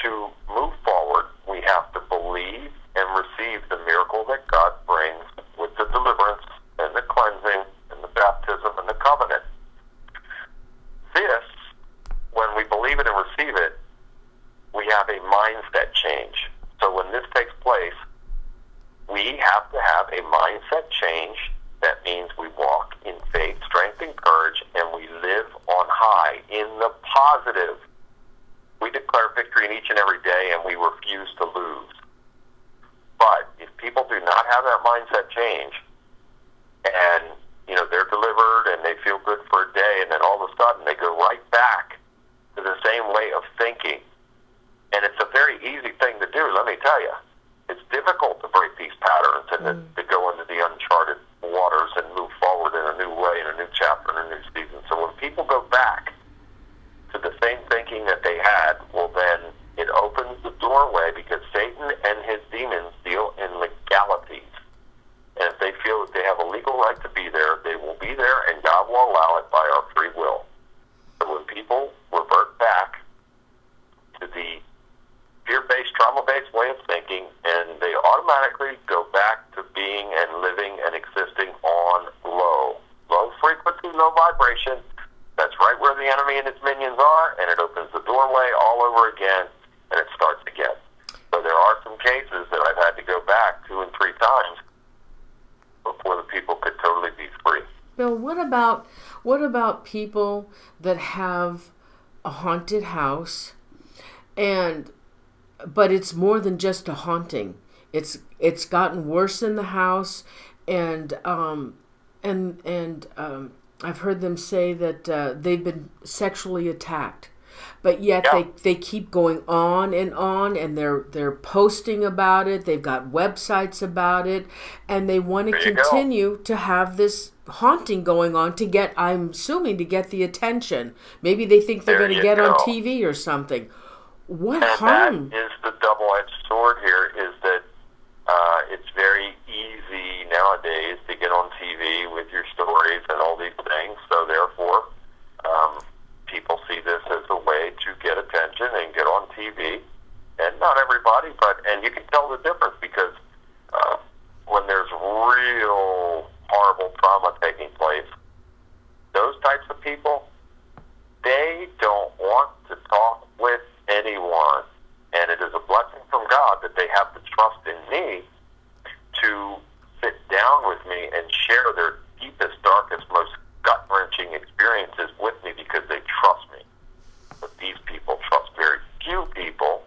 [SPEAKER 2] to move forward, we have to believe and receive the miracle that God brings with the deliverance and the cleansing and the baptism and the covenant. This, when we believe it and receive it, we have a mindset change. So when this takes place, we have to have a mindset change. That means we walk in faith, strength, and courage, and we live on high in the positive. We declare victory in each and every day, and we refuse to lose. But if people do not have that mindset change, and they're delivered and they feel good for a day, and then all of a sudden they go right back to the same way of thinking, and it's a very easy thing to do. Let me tell you, it's difficult to break these patterns and to go into the uncharted waters and move forward in a new way, in a new chapter, in a new season. So when people go back to the same thinking that they had, well, then it opens the doorway, because Satan and his demons deal in legalities. And if they feel that they have a legal right to be there, they will be there, and God will allow it by our free will. So when people revert back to the fear-based, trauma-based way of thinking, and they automatically go back to being and living and existing on low frequency, low vibration. That's right where the enemy and his minions are, and it opens the doorway all over again, and it starts again. So there are some some cases that I've had to go back 2 and 3 times before the people could totally be free.
[SPEAKER 1] Bill, what about people that have a haunted house, but it's more than just a haunting. It's gotten worse in the house, and I've heard them say that they've been sexually attacked, but yet they keep going on, and they're posting about it. They've got websites about it, and they want to continue to have this haunting going on to get, I'm assuming, to get the attention. Maybe they think they're going to get on TV or something. What harm?
[SPEAKER 2] That is the double-edged sword here, is that it's very easy nowadays to get on TV with your stories and all these things, so therefore people see this as a way to get attention and get on TV. And not everybody, and you can tell the difference, because when there's real horrible trauma taking place, those types of people, they don't want to talk with anyone. And it is a blessing from God that they have the trust in me to sit down with me and share their deepest, darkest, most gut-wrenching experiences with me, because they trust me. But these people trust very few people,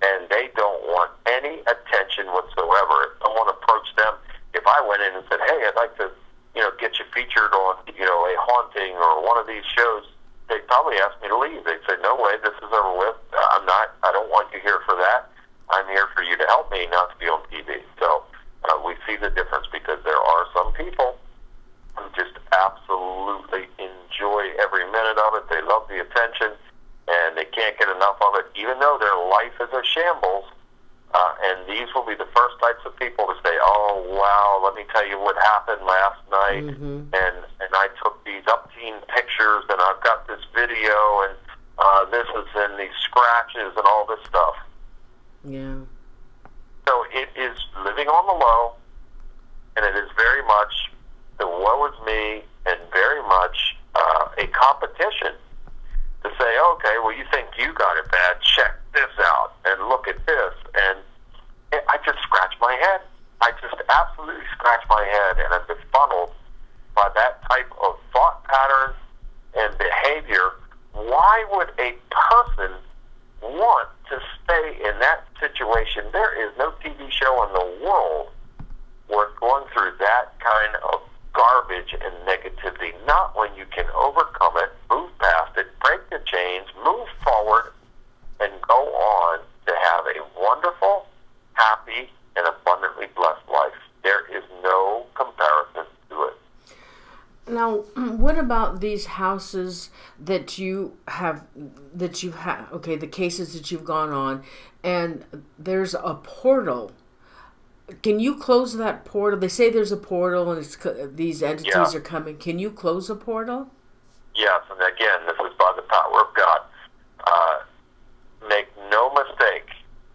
[SPEAKER 2] and they don't want any attention whatsoever. If someone approached them, if I went in and said, hey, I'd like to, get you featured on, a haunting or one of these shows, they'd probably ask me to leave. They'd say, no way, this is over with. I don't want you here for that. I'm here for you to help me, not to be on TV. So we see the difference, because there are some people who just absolutely enjoy every minute of it. They love the attention, and they can't get enough of it, even though their life is a shambles. And these will be the first types of people to say, oh, wow, let me tell you what happened last night.
[SPEAKER 1] Mm-hmm.
[SPEAKER 2] And I took these upteen pictures, and I've got this video, and this is in these scratches and all this stuff.
[SPEAKER 1] Yeah.
[SPEAKER 2] So it is living on the low, and it is very much the woe is me, and very much a competition to say, okay, well, you think you got it bad, check this out, and look at this. And I just scratch my head. I just absolutely scratch my head, and I'm befuddled by that type of thought pattern and behavior. Why would a person want to stay in that situation? There is no TV show in the world worth going through that kind of garbage and negativity. Not when you can overcome it, move past it, break the chains, move forward, and go on to have a wonderful, happy, and abundantly blessed life. There is no comparison to it.
[SPEAKER 1] Now, what about these houses that you have, okay, the cases that you've gone on, and there's a portal. Can you close that portal? They say there's a portal, and these entities are coming. Can you close a portal?
[SPEAKER 2] Yes, and again, this is by the power of God. Make no mistake,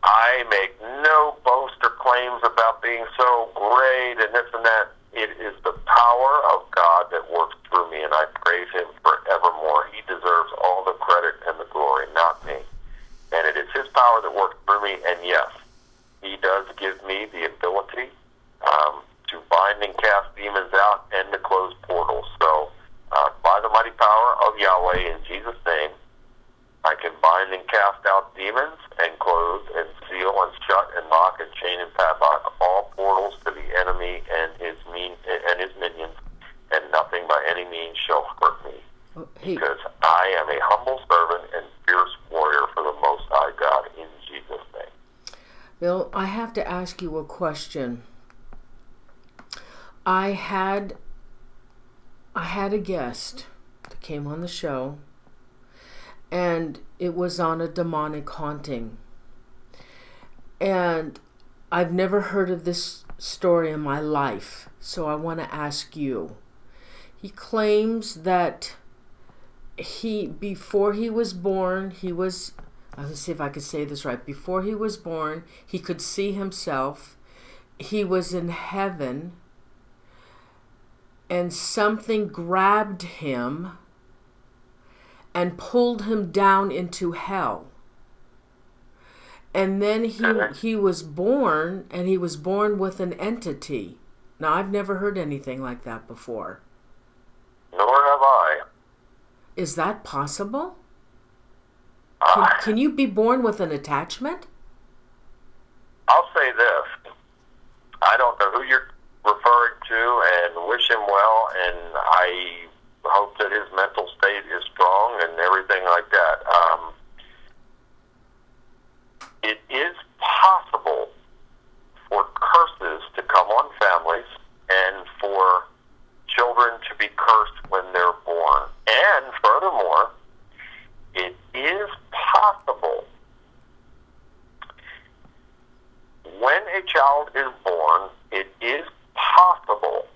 [SPEAKER 2] I make no boast or claims about being so great and this and that. It is the power of God that works through me, and I praise Him forevermore. He deserves all the credit and the glory, not me. And it is His power that works through me, and yes, He does give me the ability to bind and cast demons out and to close portals. So, by the mighty power of Yahweh, in Jesus' name, I can bind and cast out demons and close and seal and shut and lock and chain and padlock all portals to the enemy and his minions, and nothing by any means shall hurt me. Because I am a humble servant and fierce warrior for the Most High God, in Jesus' name.
[SPEAKER 1] Bill, I have to ask you a question. I had a guest that came on the show, and it was on a demonic haunting. And I've never heard of this story in my life, so I want to ask you. He claims that before he was born, let's see if I could say this right. Before he was born, he could see himself. He was in heaven, and something grabbed him and pulled him down into hell. And then he was born, and he was born with an entity. Now, I've never heard anything like that before.
[SPEAKER 2] Nor have I.
[SPEAKER 1] Is that possible? Can you be born with an attachment?
[SPEAKER 2] I'll say this. I don't know who you're referring to, and wish him well, and I hope that his mental state is strong and everything like that. It is possible for curses to come on families and for children to be cursed when they're born. And furthermore, it is possible when a child is born, it is possible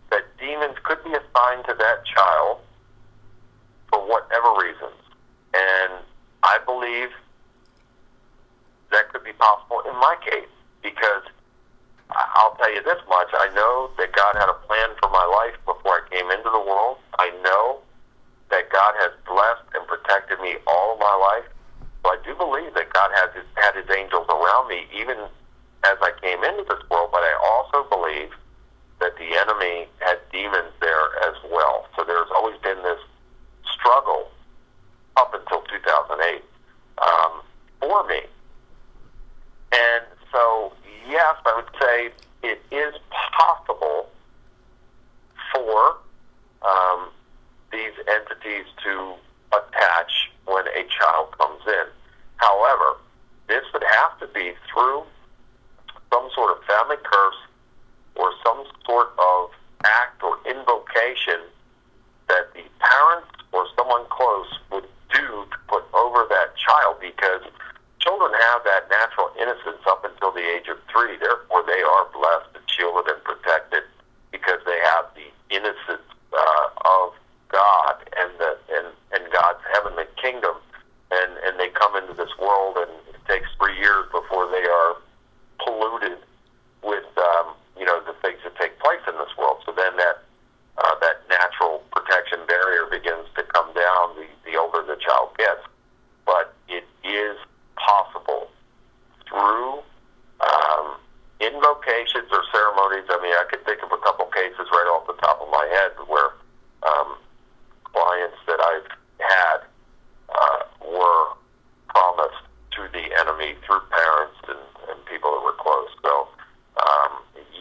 [SPEAKER 2] that demons could be assigned to that child for whatever reasons. And I believe that could be possible in my case, because I'll tell you this much. I know that God had a plan for my life before I came into the world. I know that God has blessed and protected me all of my life. So I do believe that God had his angels around me even as I came into this world, but I also believe that the enemy had demons there as well. So there's always been this struggle up until 2008 for me. And so, yes, I would say it is possible for these entities to attach when a child comes in. However, this would have to be through some sort of family curse or some sort of act or invocation that the parents or someone close would do to put over that child, because children have that natural innocence up until the age of 3. Therefore, they are blessed and shielded and protected because they have the innocence of God and God's heavenly kingdom. And they come into this world, and it takes 3 years before they are polluted with the things that take place in this world. So then that natural protection barrier begins to come down the older the child gets. But it is possible through invocations or ceremonies. I mean, I could think of a couple cases right off the top of my head where clients that I've had were promised to the enemy through parents and people that were close. So,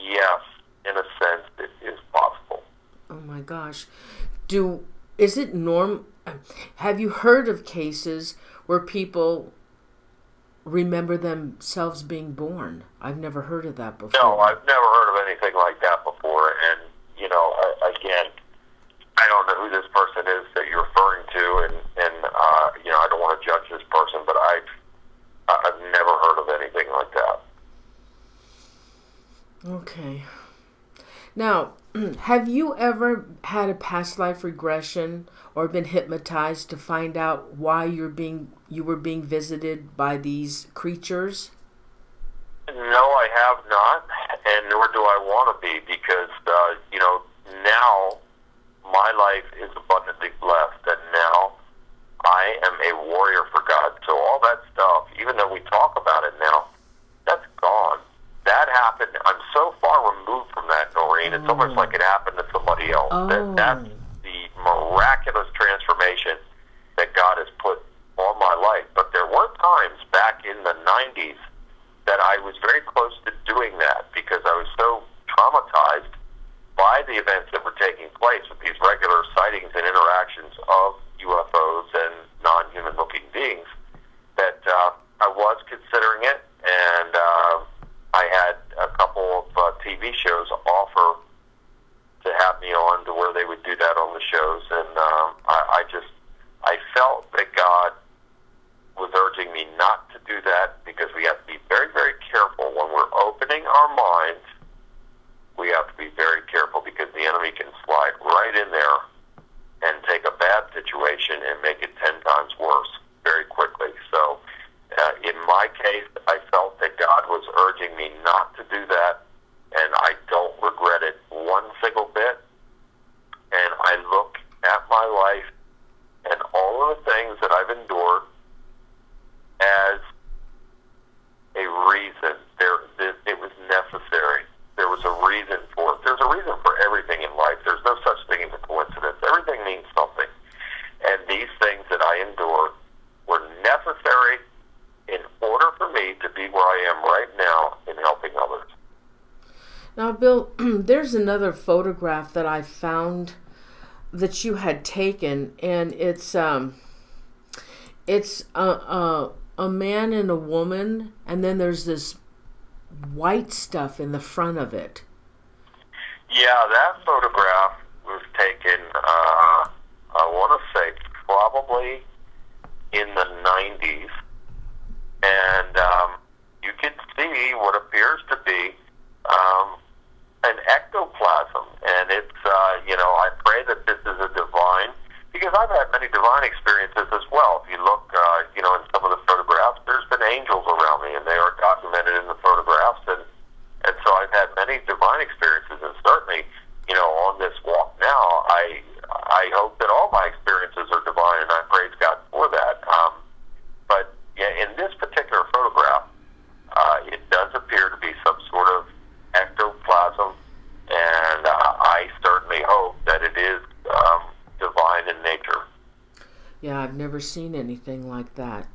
[SPEAKER 2] yes, in a sense, it is possible.
[SPEAKER 1] Oh my gosh. Is it have you heard of cases where people remember themselves being born? I've never heard of that before.
[SPEAKER 2] No, I've never heard of anything like that before. And, again, I don't know who this person is that you're referring to, and I don't want to judge this person, but I've never heard of anything like that.
[SPEAKER 1] Okay. Now, have you ever had a past life regression or been hypnotized to find out why you were being visited by these creatures?
[SPEAKER 2] No, I have not, and nor do I want to be, because now my life is abundantly blessed, and now I am a warrior for God. So all that stuff, even though we talk about it now, that's gone. That happened. I'm so far removed from that, Norene. It's almost like it happened to somebody else. That's the miraculous transformation that God has put on my life. But there were times back in the 90s that I was very close to doing that, because I was so traumatized by the events that were taking place with these regular sightings and interactions of UFOs and non-human looking beings that I was considering it, and I had a couple of TV shows offer to have me on to where they would do that on the shows, and I felt that God was urging me not to do that, because we have to be very, very careful when we're opening our minds. We have to be very careful, because the enemy can slide right in there and take a bad situation and make it 10 times worse very quickly. So in my case, I felt that God was urging me not to do that, and I don't regret it one single bit. And I look at my life and all of the things that I've endured as be where I am right now in helping others.
[SPEAKER 1] Now, Bill, there's another photograph that I found that you had taken, and it's a man and a woman, and then there's this white stuff in the front of it.
[SPEAKER 2] Yeah, that photograph was taken, I want to say, probably in the 90s, and you can see what appears to be an ectoplasm, and it's, I pray that this is a divine, because I've had many divine experiences as well. If you look, in some of the photographs, there's been angels around me, and they are documented in the photographs, and so I've had many divine experiences, and certainly, on this walk now, I hope that all my experiences are divine, and I praise God for that. But yeah, in this particular photograph, it does appear to be some sort of ectoplasm, and I certainly hope that it is divine in nature.
[SPEAKER 1] Yeah, I've never seen anything like that.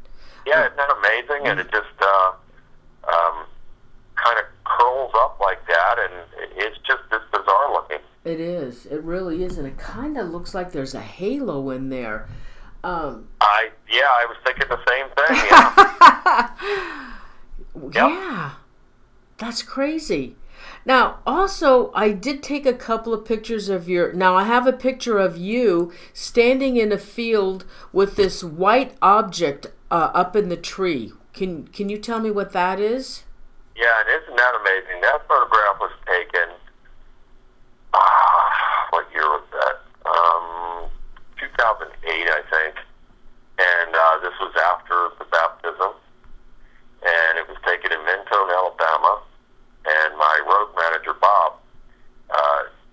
[SPEAKER 2] Yeah, isn't that amazing? And it just kind of curls up like that, and it's just this bizarre looking.
[SPEAKER 1] It is. It really is, and it kind of looks like there's a halo in there.
[SPEAKER 2] I was thinking the same thing. Yeah.
[SPEAKER 1] Yeah, that's crazy. Now, also, I did take a couple of pictures of now I have a picture of you standing in a field with this white object up in the tree. Can you tell me what that is?
[SPEAKER 2] Yeah, and isn't that amazing? That photograph was taken, what year was that? 2008, I think. And this was after the baptism. And it was taken in Mentone, Alabama. And my road manager, Bob,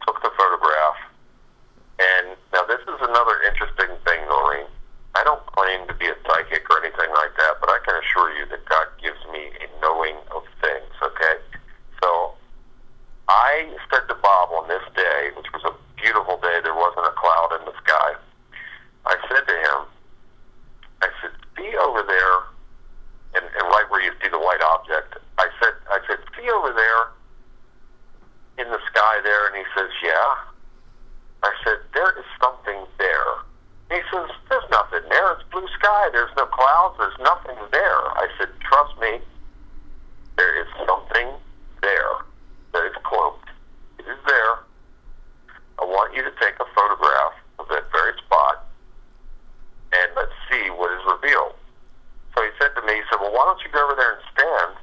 [SPEAKER 2] took the photograph. And now this is another interesting thing, Norene. I don't claim to be a psychic or anything like that, but I can assure you that God gives me a knowing of things, okay? So I said to Bob on this day, which was a beautiful day, there wasn't a cloud in the sky, I said to him, I said, see over there, and right where you see the white object, I said, see over there in the sky there, and he says, yeah. I said, there is something there. He says, there's nothing there. It's blue sky. There's no clouds. There's nothing there. I said, trust me, there is something there that is cloaked. It is there. I want you to take a photograph of that very spot, and let's see what is revealed. So he said to me, he said, well, why don't you go over there and stand,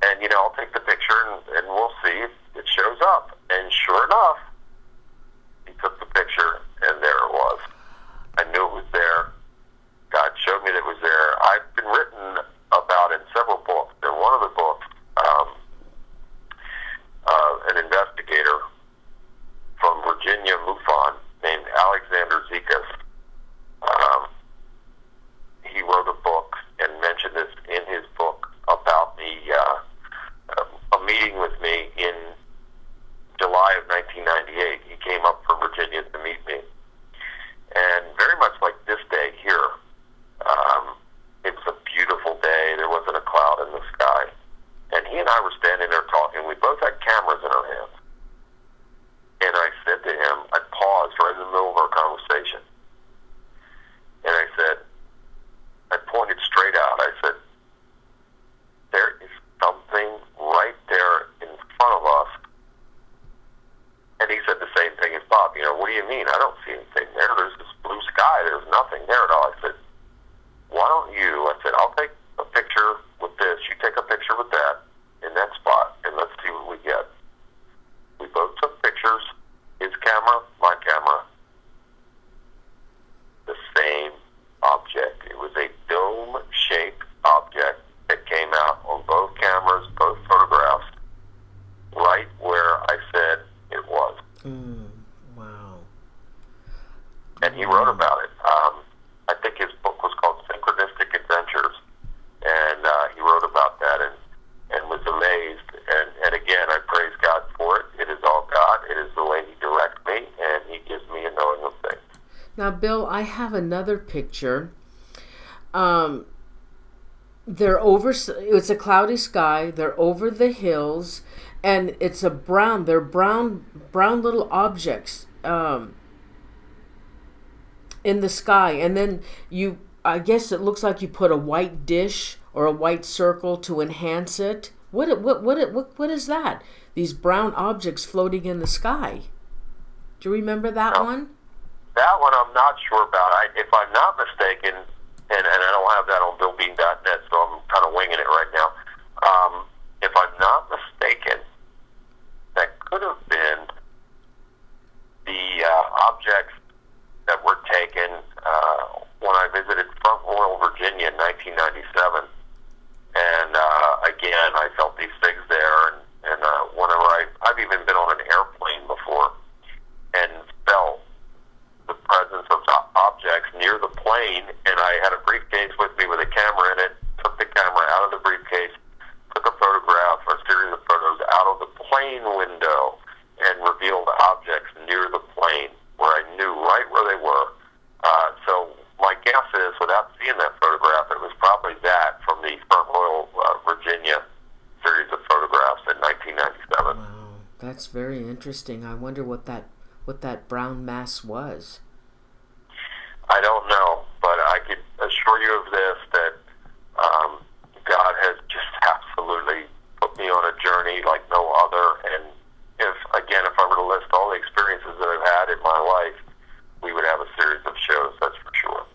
[SPEAKER 2] and, I'll take the picture, and we'll see if it shows up. And sure enough, he took the picture, and there it was. I knew it was there. God showed me that it was there. I've been written about in several books. In one of the books, an investigator from Virginia, MUFON, named Alexander Zekas, he wrote a book and mentioned this in his book about a meeting with me in July of 1998. He came up from Virginia to meet me. And very much like this day here, it was a beautiful day. There wasn't a cloud in the sky. And he and I were standing there talking. We both had cameras in our hands. And I said to him, I paused right in the middle of our conversation. And I said, I pointed straight out. I said, there is something right there in front of us. And he said the same thing as Bob. What do you mean? I don't see anything there. There's this blue sky. There's nothing there at all. I said, why don't you? I said, I'll take a picture with this. You take a picture with that in that spot, and let's see what we get. We both took pictures. His camera, my camera. The same object. It was a dome-shaped object that came out on both cameras, both photographs, right where I said it was.
[SPEAKER 1] Wow.
[SPEAKER 2] And he wrote about it. I think his book was called Synchronistic Adventures, and he wrote about that and was amazed. And again, I praise God for it. It is all God. It is the way He directs me, and He gives me a knowing of things.
[SPEAKER 1] Now, Bill, I have another picture. They're over. It's a cloudy sky. They're over the hills, and it's a brown. They're brown little objects in the sky. And then I guess it looks like you put a white dish or a white circle to enhance it. What is that? These brown objects floating in the sky. Do you remember that one?
[SPEAKER 2] That one I'm not sure about. If I'm not mistaken, and I don't have that on BillBean.net, so I'm kind of winging it right now. If I'm not mistaken, that could have been the objects that were taken when I visited Front Royal, Virginia in 1997. And again, I felt these things there, and whenever I've even been on an airplane before and felt the presence of objects near the plane, and I had a briefcase with me with a camera in it, took the camera out of the briefcase, took a photograph, a series of photos out of the plane window, and revealed objects near the plane where I knew right where they were. So my guess is, without seeing that photograph, it was probably that from the Front Royal, Virginia series of photographs in 1997.
[SPEAKER 1] Wow, that's very interesting. I wonder what that brown mass was.
[SPEAKER 2] I don't know, but I can assure you of this, that God has just absolutely put me on a journey like no other. And if I were to list all the experiences that I've had in my life, we would have a series of shows, that's for sure.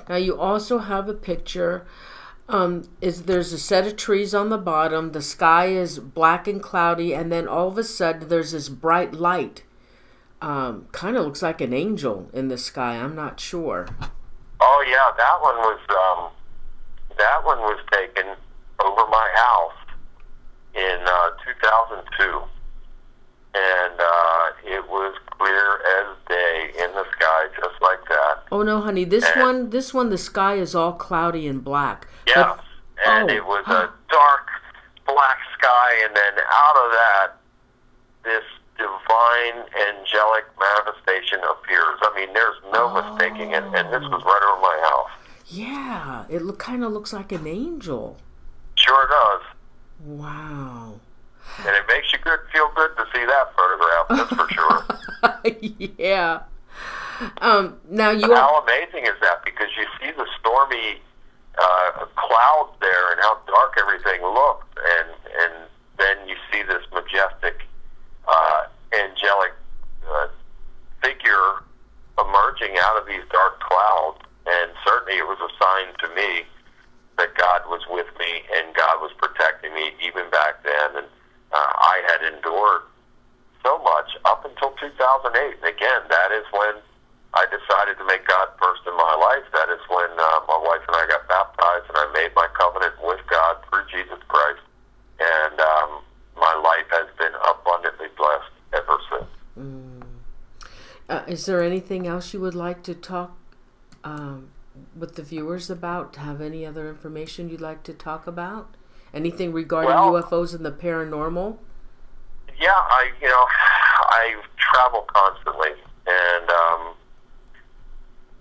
[SPEAKER 1] Now you also have a picture. There's a set of trees on the bottom. The sky is black and cloudy, and then all of a sudden there's this bright light. Kind of looks like an angel in the sky. I'm not sure.
[SPEAKER 2] Oh yeah, that one was taken over my house in 2002, and it was clear as day in the sky, just like that.
[SPEAKER 1] Oh no, honey, this one, the sky is all cloudy and black.
[SPEAKER 2] Yeah, it was a dark black sky, and then out of that, this divine angelic manifestation appears. I mean, there's no mistaking it, and this was right over my house.
[SPEAKER 1] Yeah, it kind of looks like an angel.
[SPEAKER 2] Sure does.
[SPEAKER 1] Wow.
[SPEAKER 2] And it makes you feel good to see that photograph, that's for sure.
[SPEAKER 1] Yeah. Now
[SPEAKER 2] how amazing is that? Because you see the stormy clouds there and how dark everything looks, and then you see this majestic angelic figure emerging out of these dark clouds, and certainly it was a sign to me that God was with me and God was protecting me even back then. And I had endured so much up until 2008. And again, that is when I decided to make God first in my life. That is when my wife and I got baptized, and I made my covenant with God through Jesus Christ. And my life has been abundantly blessed ever since.
[SPEAKER 1] Is there anything else you would like to talk with the viewers about? Have any other information you'd like to talk about? Anything regarding UFOs and the paranormal?
[SPEAKER 2] Yeah, I travel constantly, and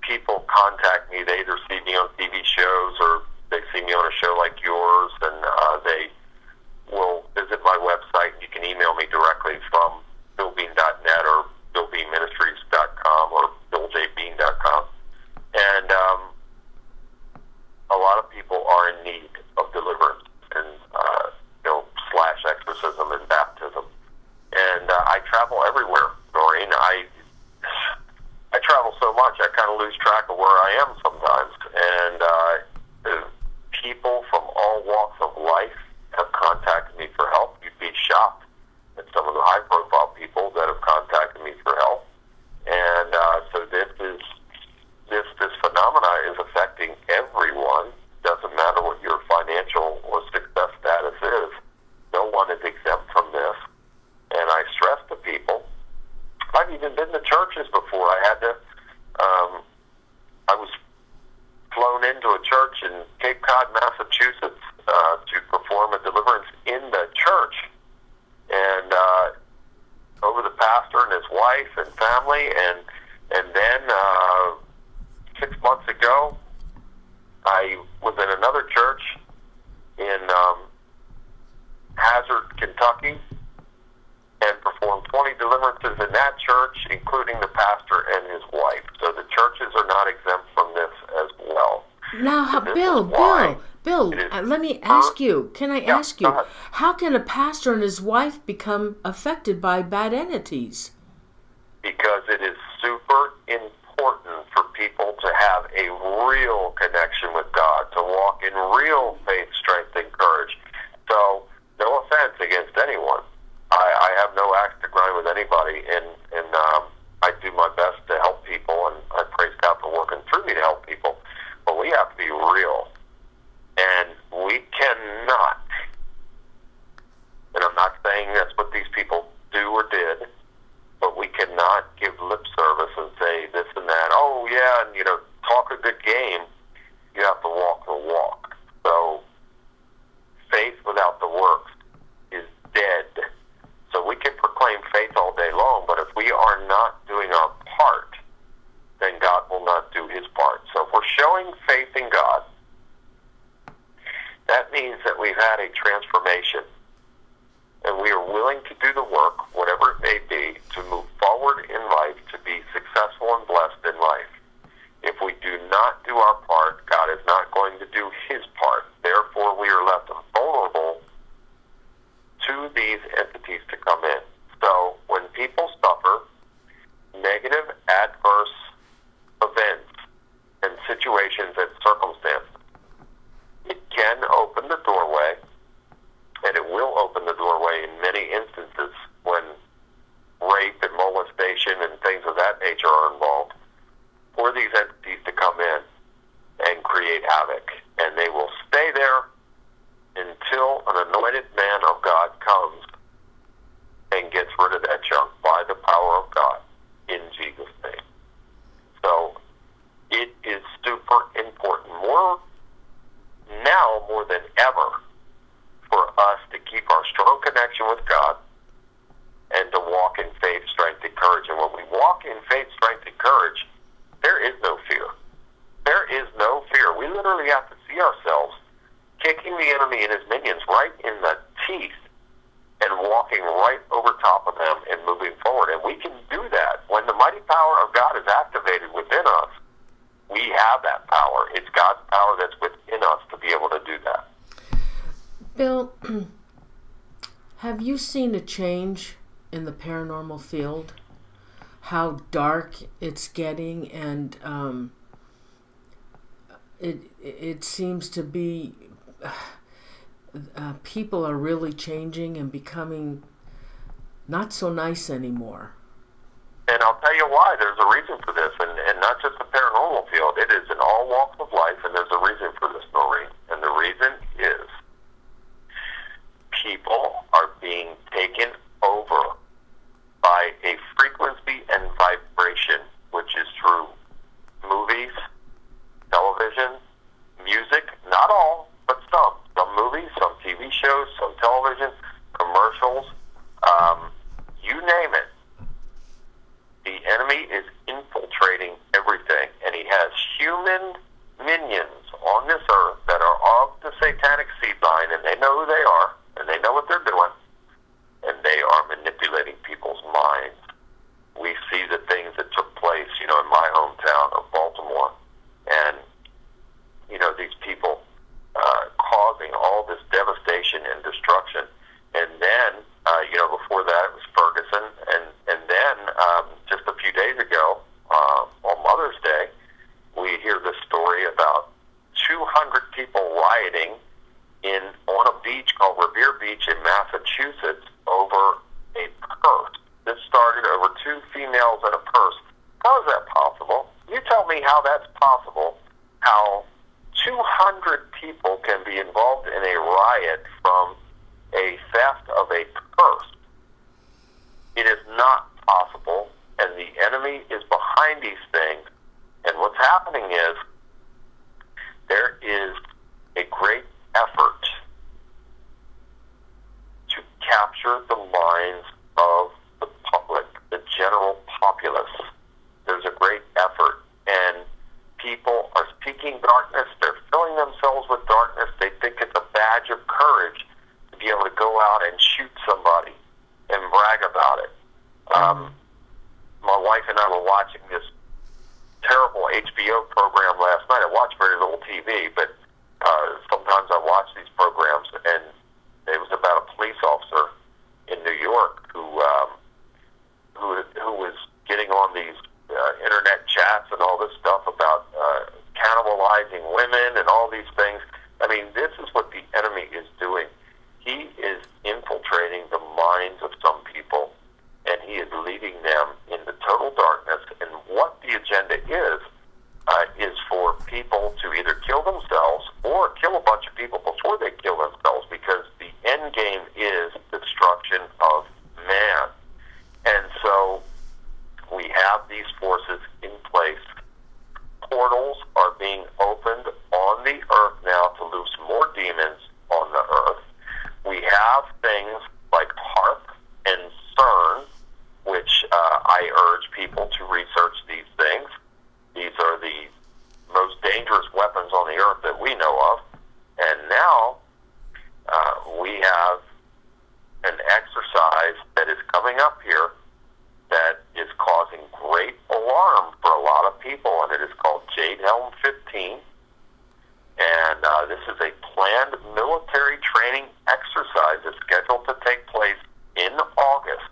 [SPEAKER 2] people contact me. They either see me on TV shows or they see me on a show like yours, and they will visit my website. You can email me directly from BillBean.net or BillBeanMinistries.com or BillJBean.com. And a lot of people are in need of deliverance and / exorcism and baptism. And I travel everywhere, Norene. I travel so much, I kind of lose track of where I am sometimes. And people from all walks of life have contacted me for help. You'd be shocked at some of the high-profile people that have contacted me for help. And so this phenomena is affecting everyone. Doesn't matter what your financial or success status is. No one is exempt from this. And I stress to people, I've even been to churches before. I was flown into a church in Cape Cod, Massachusetts, to perform a deliverance in the church. And over the pastor and his wife and family, and then 6 months ago, I was in another church Kentucky and performed 20 deliverances in that church, including the pastor and his wife. So the churches are not exempt from this as well.
[SPEAKER 1] Now,
[SPEAKER 2] So
[SPEAKER 1] Bill, let me ask you. Can I ask you, how can a pastor and his wife become affected by bad entities?
[SPEAKER 2] Because it is super important for people to have a real connection with God, to walk in real faith, strength, and courage. So, no offense against anyone. I have no axe to grind with anybody, and I do my best to help people, and I praise God for working through me to help people. But we have to be real, and we cannot, and I'm not saying that's what these people do or did, but we cannot give lip service and say this and that. Oh, yeah, and, talk a good game. You have to walk the walk. So faith without the works is dead. So we can proclaim faith all day long, but if we are not doing our part, then God will not do his part. So if we're showing faith in God, that means that we've had a transformation, and we are willing to do the work, whatever it may be, to move forward in life, to be successful and blessed in life. If we do not do our part, God is not going to do his part. Therefore, we are left vulnerable to these entities to come in. So when people suffer negative, adverse events and situations and circumstances, it can open the doorway, and it will open the doorway in many instances when rape and molestation and things of that nature are involved, for these entities to come in and create havoc. And they will stay there until an anointed man of God comes and gets rid of that junk by the power of God in Jesus' name. So it is super important, more than ever, for us to keep our strong connection with God and to walk in faith, strength, and courage. And when we walk in faith, strength, and courage, there is no fear. There is no fear. We literally have to see ourselves kicking the enemy and his minions right in the teeth and walking right over top of them and moving forward. And we can do that. When the mighty power of God is activated within us, we have that power. It's God's power that's within us to be able to do that.
[SPEAKER 1] Bill, have you seen a change in the paranormal field? How dark it's getting, and it seems to be people are really changing and becoming not so nice anymore.
[SPEAKER 2] And I'll tell you why. There's a reason for this, and not just the paranormal field. It is in all walks of life, and there's a reason for this, Norene. And the reason is people are being taken over by a frequency and vibration, which is through movies, television, music, not all, but some. Some movies, some TV shows, some television, commercials, you name it. The enemy is infiltrating everything, and he has human minions on this earth that are of the satanic seed line, and they know who they are, and they know what they're doing, and they are manipulating people's minds. We see the things that took place, in my hometown of Baltimore, and, these people causing all this devastation and destruction. And then, before that it was Ferguson, and then just a few days ago, on Mother's Day, we hear this story about 200 people rioting on a beach called Revere Beach in Massachusetts over a purse. This started over 2 females and a purse. How is that possible? You tell me how that's possible, how 200 people can be involved in a riot from a theft of a purse. It is not possible, and the enemy is behind these things. And what's happening is there is a great effort to capture the minds of the public, the general populace. There's a great effort, and people are seeking darkness. They're filling themselves with darkness. They think it's a badge of courage to be able to go out and shoot somebody and brag about it. My wife and I were watching this terrible HBO program last night. I watch very little TV, but sometimes I watch these programs, and it was about a police officer in New York who was getting on these internet chats and all this stuff about cannibalizing women and all these things. I mean, this is what the enemy is doing. He is infiltrating the minds of some people, and he is leading them into total darkness. And what the agenda is for people to either kill themselves or kill a bunch of people before they kill themselves, because the end game is destruction of man. And so we have these forces in place. Portals are being opened on the earth now to loose more demons on the earth. We have things like HARP and CERN, which I urge people to research these things. These are the most dangerous weapons on the earth that we know of. And now we have an exercise that is coming up here that is causing great alarm for a lot of people, and it is called Jade Helm 15. And this is a planned military training exercise that's scheduled to take place in August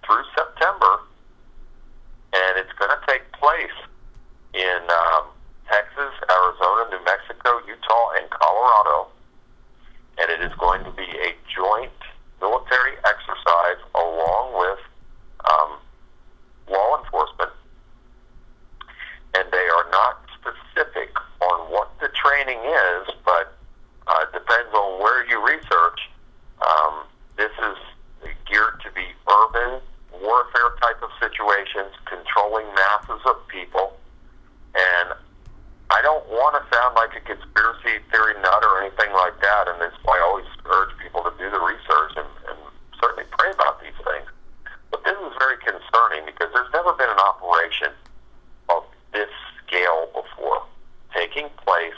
[SPEAKER 2] through September, and it's going to take place in Texas, Arizona, New Mexico, Utah, and Colorado, and it is going to be a joint military exercise along with law enforcement, and they are not specific on what the training is, but it depends on where you research. This is geared to be urban warfare type of situations, controlling masses of people, and I don't want to sound like a conspiracy theory nut or anything like that, and that's why I always urge people to do the research and certainly pray about these things. But this is very concerning because there's never been an operation of this scale before taking place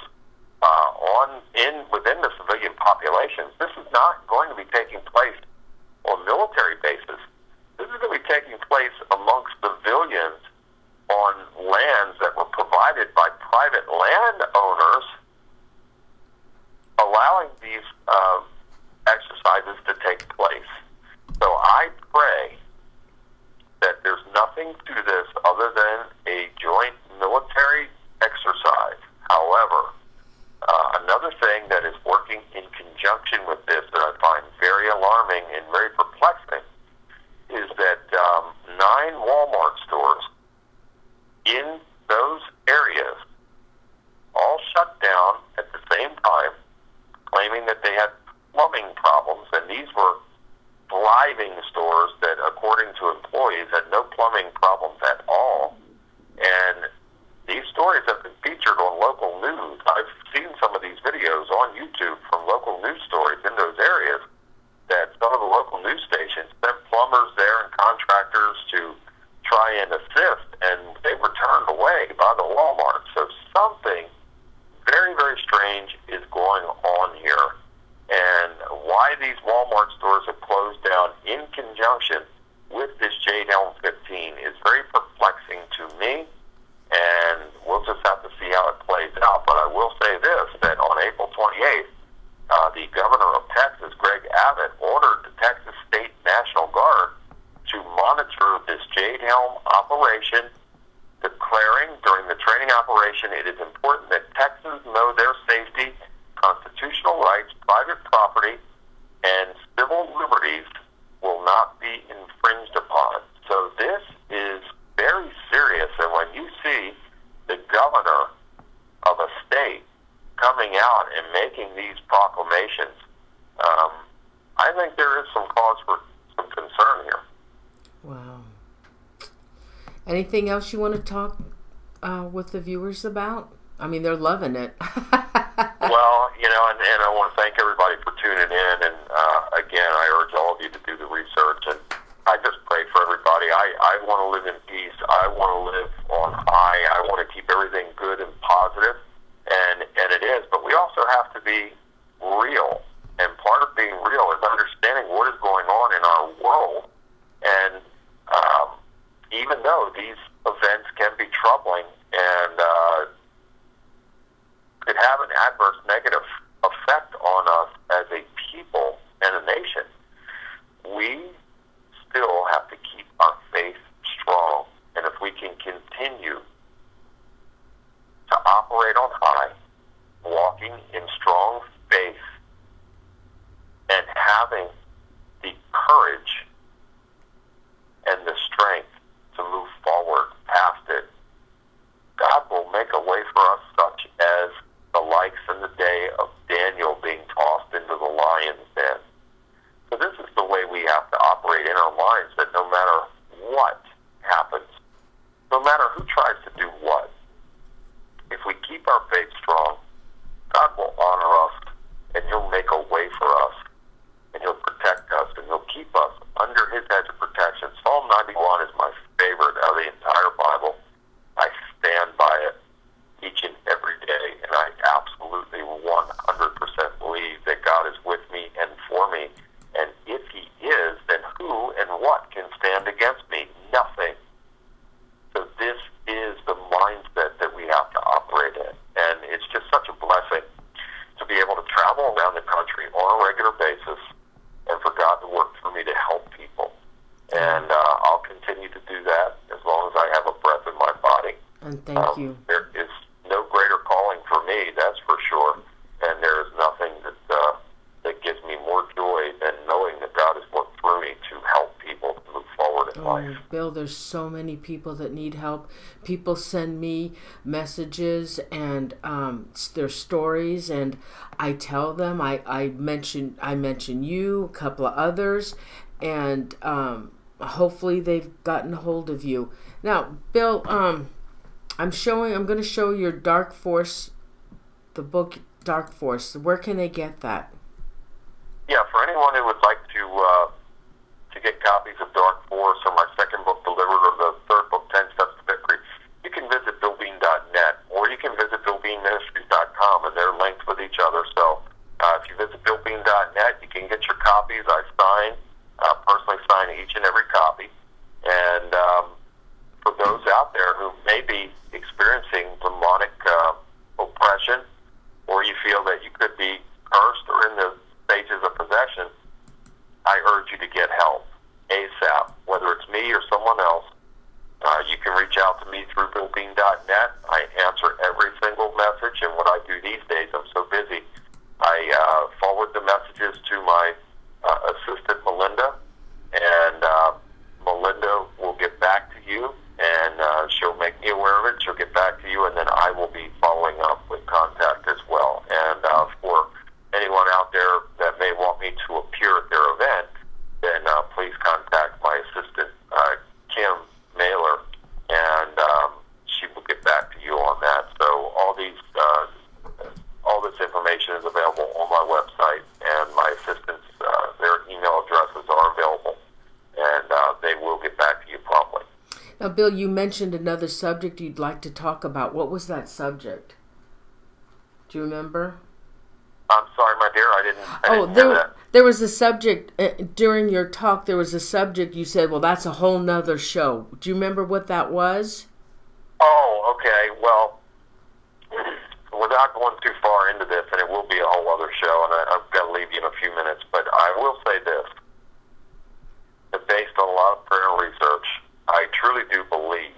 [SPEAKER 2] within the civilian populations. This is not going to be taking place on military bases. This is going to be taking place amongst civilians on lands that were provided by private landowners, allowing these exercises to take place. So I pray that there's nothing to this other than a joint military exercise. However, another thing that is working in conjunction with this that I find very alarming and very perplexing is that 9 Walmart stores in those areas all shut down at the same time, claiming that they had plumbing problems, and these were thriving stores that, according to employees, had no plumbing problems at all. And these stories have been featured on local news. I've seen some of these videos on YouTube from local news stories in those areas that some of the local news stations sent plumbers there and contractors to try and assist, and they were turned away by the Walmart. So something very, very strange is going on here. And why these Walmart stores have closed down in conjunction with this Jade Helm 15 is very perplexing to me, and we'll just have to see how it plays out. But I will say this, that on April 28th, the governor of Texas, Greg Abbott, ordered the Texas State National Guard to monitor this Jade Helm operation, declaring during the training operation it is important that Texans know their safety, constitutional rights, private property, and civil liberties will not be infringed upon. So this is very serious, and when you see the governor of a state coming out and making these proclamations, I think there is some cause for some concern here.
[SPEAKER 1] Wow. Anything else you want to talk with the viewers about? I mean, they're loving it.
[SPEAKER 2] Well, and I want to thank everybody for tuning in. And again, I urge all of you to do the research. And I just pray for everybody. I want to live in peace. I want to live on high. I want to keep everything good and positive. And it is. But we also have to be real. And part of having the courage and the strength to move forward past it, God will make a way for us, such as the likes in the day of Daniel being tossed into the lion's den. So this is the way we have to operate in our lives, that no matter what happens, no matter who tries to do what, if we keep our faith strong, God will honor us, and He'll make a way for us, and He'll protect us, and He'll keep us under His hedge of protection. Psalm 91 is my favorite out of the entire Bible. I stand by it each and every day, and I absolutely 100% believe that God is with me and for me, and if He is, then who and what can stand against me? Nothing. So this is the mindset that we have to operate in, and it's just such a blessing to be able to travel around the country on a regular basis, and for God to work through me to help people. And I'll continue to do that as long as I have a breath in my body.
[SPEAKER 1] And thank you.
[SPEAKER 2] There is no greater calling for me, that's for sure, and there is nothing that gives me more joy than knowing that God has worked through me to help people to move forward in life.
[SPEAKER 1] Bill, there's so many people that need help. People send me messages and their stories, and I tell them. I mention you, a couple of others, and hopefully they've gotten a hold of you. Now, Bill, I'm going to show your Dark Force, the book Dark Force. Where can they get that?
[SPEAKER 2] Yeah, for anyone who would like to get copies of Dark Force or my second book, Delivered, or the third book, 10 Steps to Victory, you can visit BillBean.net, or you can visit BillBeanMinistries.com, and they're linked with each other. So if you visit BillBean.net, you can get your copies. I personally sign each and every copy. And for those out there who may be experiencing demonic oppression, or you feel that you could be cursed or in the stages of possession, I urge you to get help ASAP, whether it's me or someone else. You can reach out to me through BillBean.net. I answer every single message, and what I do these days, I'm so busy, I forward the messages to my assistant, Melinda, and Melinda will get back to you, and she'll make me aware of it. She'll get back to you, and then I will be following up with contact as well. And for anyone out there that may want me to appear at their event, then please contact my assistant, Kim Mailer, and she will get back to you on that. So all this information is available on my website, and my assistants, their email addresses are available, and they will get back to you promptly.
[SPEAKER 1] Now, Bill, you mentioned another subject you'd like to talk about. What was that subject? Do you remember?
[SPEAKER 2] I'm sorry, my dear, I didn't hear that.
[SPEAKER 1] There was a subject, during your talk, there was a subject you said, well, that's a whole nother show. Do you remember what that was?
[SPEAKER 2] Oh, okay. Well, without going too far into this, and it will be a whole other show, and I've got to leave you in a few minutes, but I will say this, that based on a lot of prayer and research, I truly do believe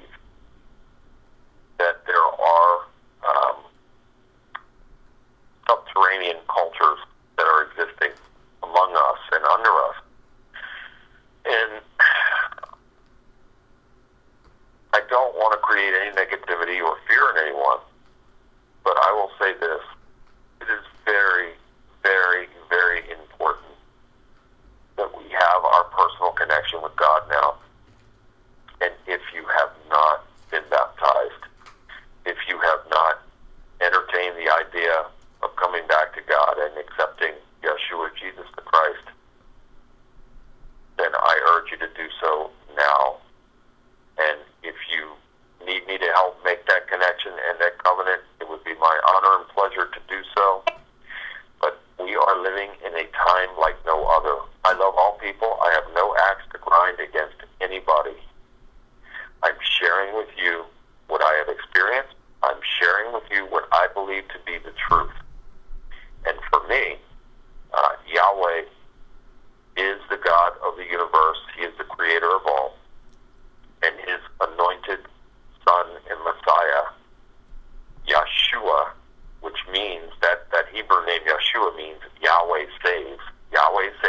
[SPEAKER 2] that there are subterranean cultures that are existing among us and under us. And I don't want to create any negativity or fear in anyone, but I will say this. It is very, very, very important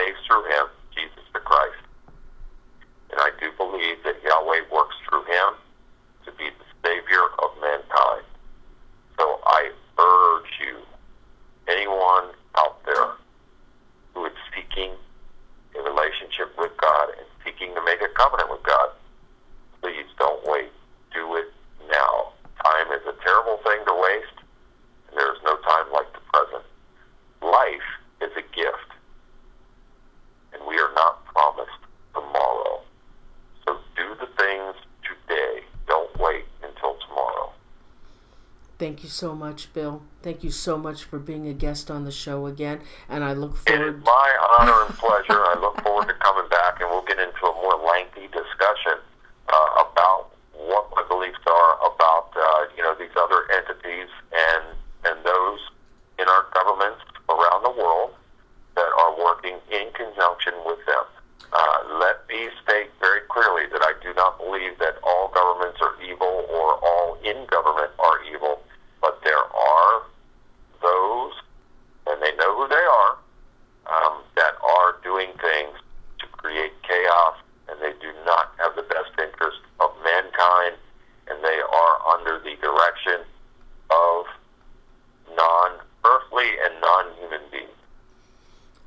[SPEAKER 2] saves through him, Jesus the Christ. And I do believe that Yahweh works through him to be the Savior of mankind. So I urge you, anyone out there who is seeking a relationship with God and seeking to make a covenant with God, please don't wait. Do it now. Time is a terrible thing to waste, and there is no time like the present. Life is a gift, and we are not promised tomorrow. So do the things today. Don't wait until tomorrow.
[SPEAKER 1] Thank you so much, Bill. Thank you so much for being a guest on the show again, and I look forward...
[SPEAKER 2] It is my honor and pleasure. I look forward to coming back, and we'll get into a more lengthy discussion about what my beliefs are about, these other entities and those in our governments around the world that are working in conjunction with them. Let me state very clearly that I do not believe that all governments are evil or all in government are evil, but there are those, and they know who they are, that are doing things to create chaos, and they do not have the best interest of mankind, and they are under the direction of non-earthly and non-human beings.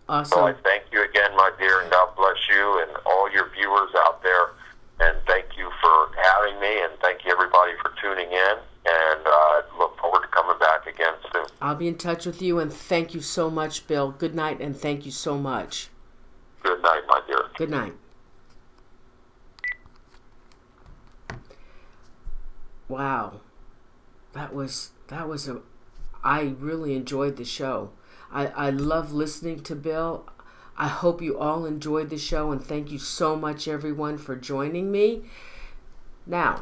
[SPEAKER 1] Awesome.
[SPEAKER 2] So I thank you again, my dear, and God bless you and all your viewers out there. And thank you for having me, and thank you, everybody, for tuning in. And I look forward to coming back again soon.
[SPEAKER 1] I'll be in touch with you, and thank you so much, Bill. Good night, and thank you so much.
[SPEAKER 2] Good night, my dear.
[SPEAKER 1] Good night. Wow. I really enjoyed the show. I love listening to Bill. I hope you all enjoyed the show, and thank you so much, everyone, for joining me. Now,